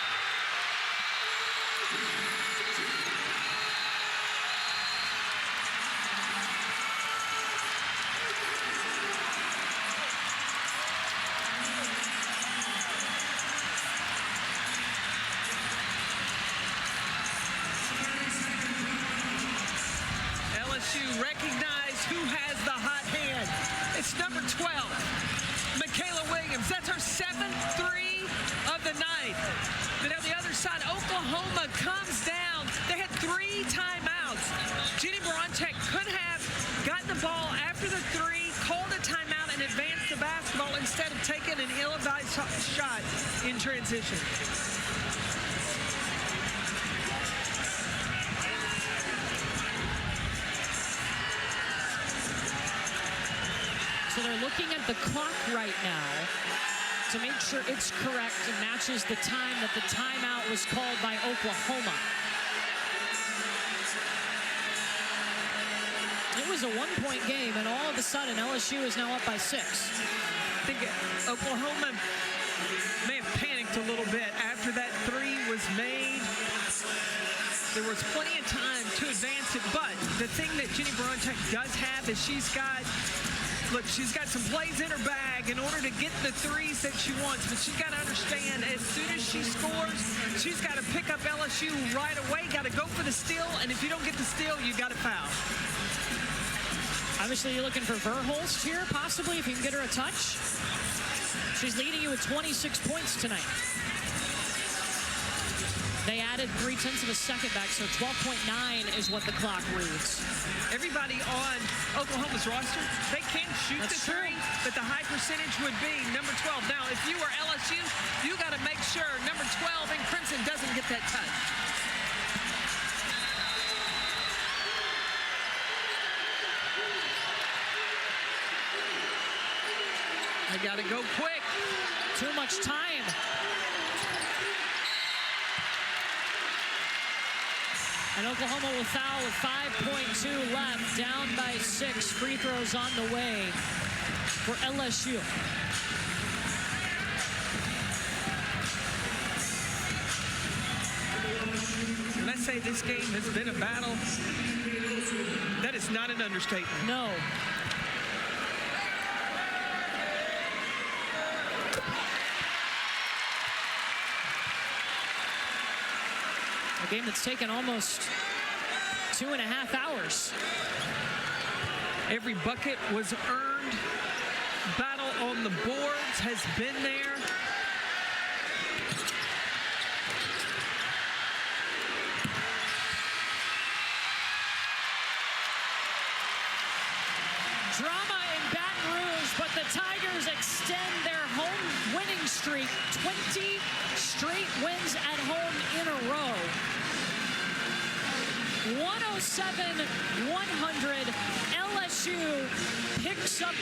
Recognize who has the hot hand. It's number 12, Michaela Williams. That's her 7th three of the night. Then on the other side, Oklahoma comes down. They had 3 timeouts. Jenny Barantek could have gotten the ball after the 3, called a timeout, and advanced the basketball instead of taking an ill-advised shot in transition. So they're looking at the clock right now to make sure it's correct and matches the time that the timeout was called by Oklahoma. It was a 1-point game, and all of a sudden LSU is now up by 6. I think Oklahoma may have panicked a little bit after that 3 was made. There was plenty of time to advance it, but the thing that Jenny Barantek does have is she's got Look, she's got some plays in her bag in order to get the threes that she wants, but she's got to understand as soon as she scores, she's got to pick up LSU right away, got to go for the steal, and if you don't get the steal, you got to foul. Obviously, you're looking for Verhulst here, possibly, if you can get her a touch. She's leading you with 26 points tonight. They added 0.3 of a second back, so 12.9 is what the clock reads. Everybody on Oklahoma's roster, they can shoot the three, but the high percentage would be number 12. Now, if you are LSU, you got to make sure number 12 in crimson doesn't get that touch. They got to go quick. Too much time. And Oklahoma will foul with 5.2 left, down by 6. Free throws on the way for LSU. When I say this game has been a battle, that is not an understatement. No. A game that's taken almost 2.5 hours. Every bucket was earned. Battle on the boards has been there. Drama in Baton Rouge, but the Tigers extend their home winning streak. 20 straight wins at home in a row. 107-100. LSU picks up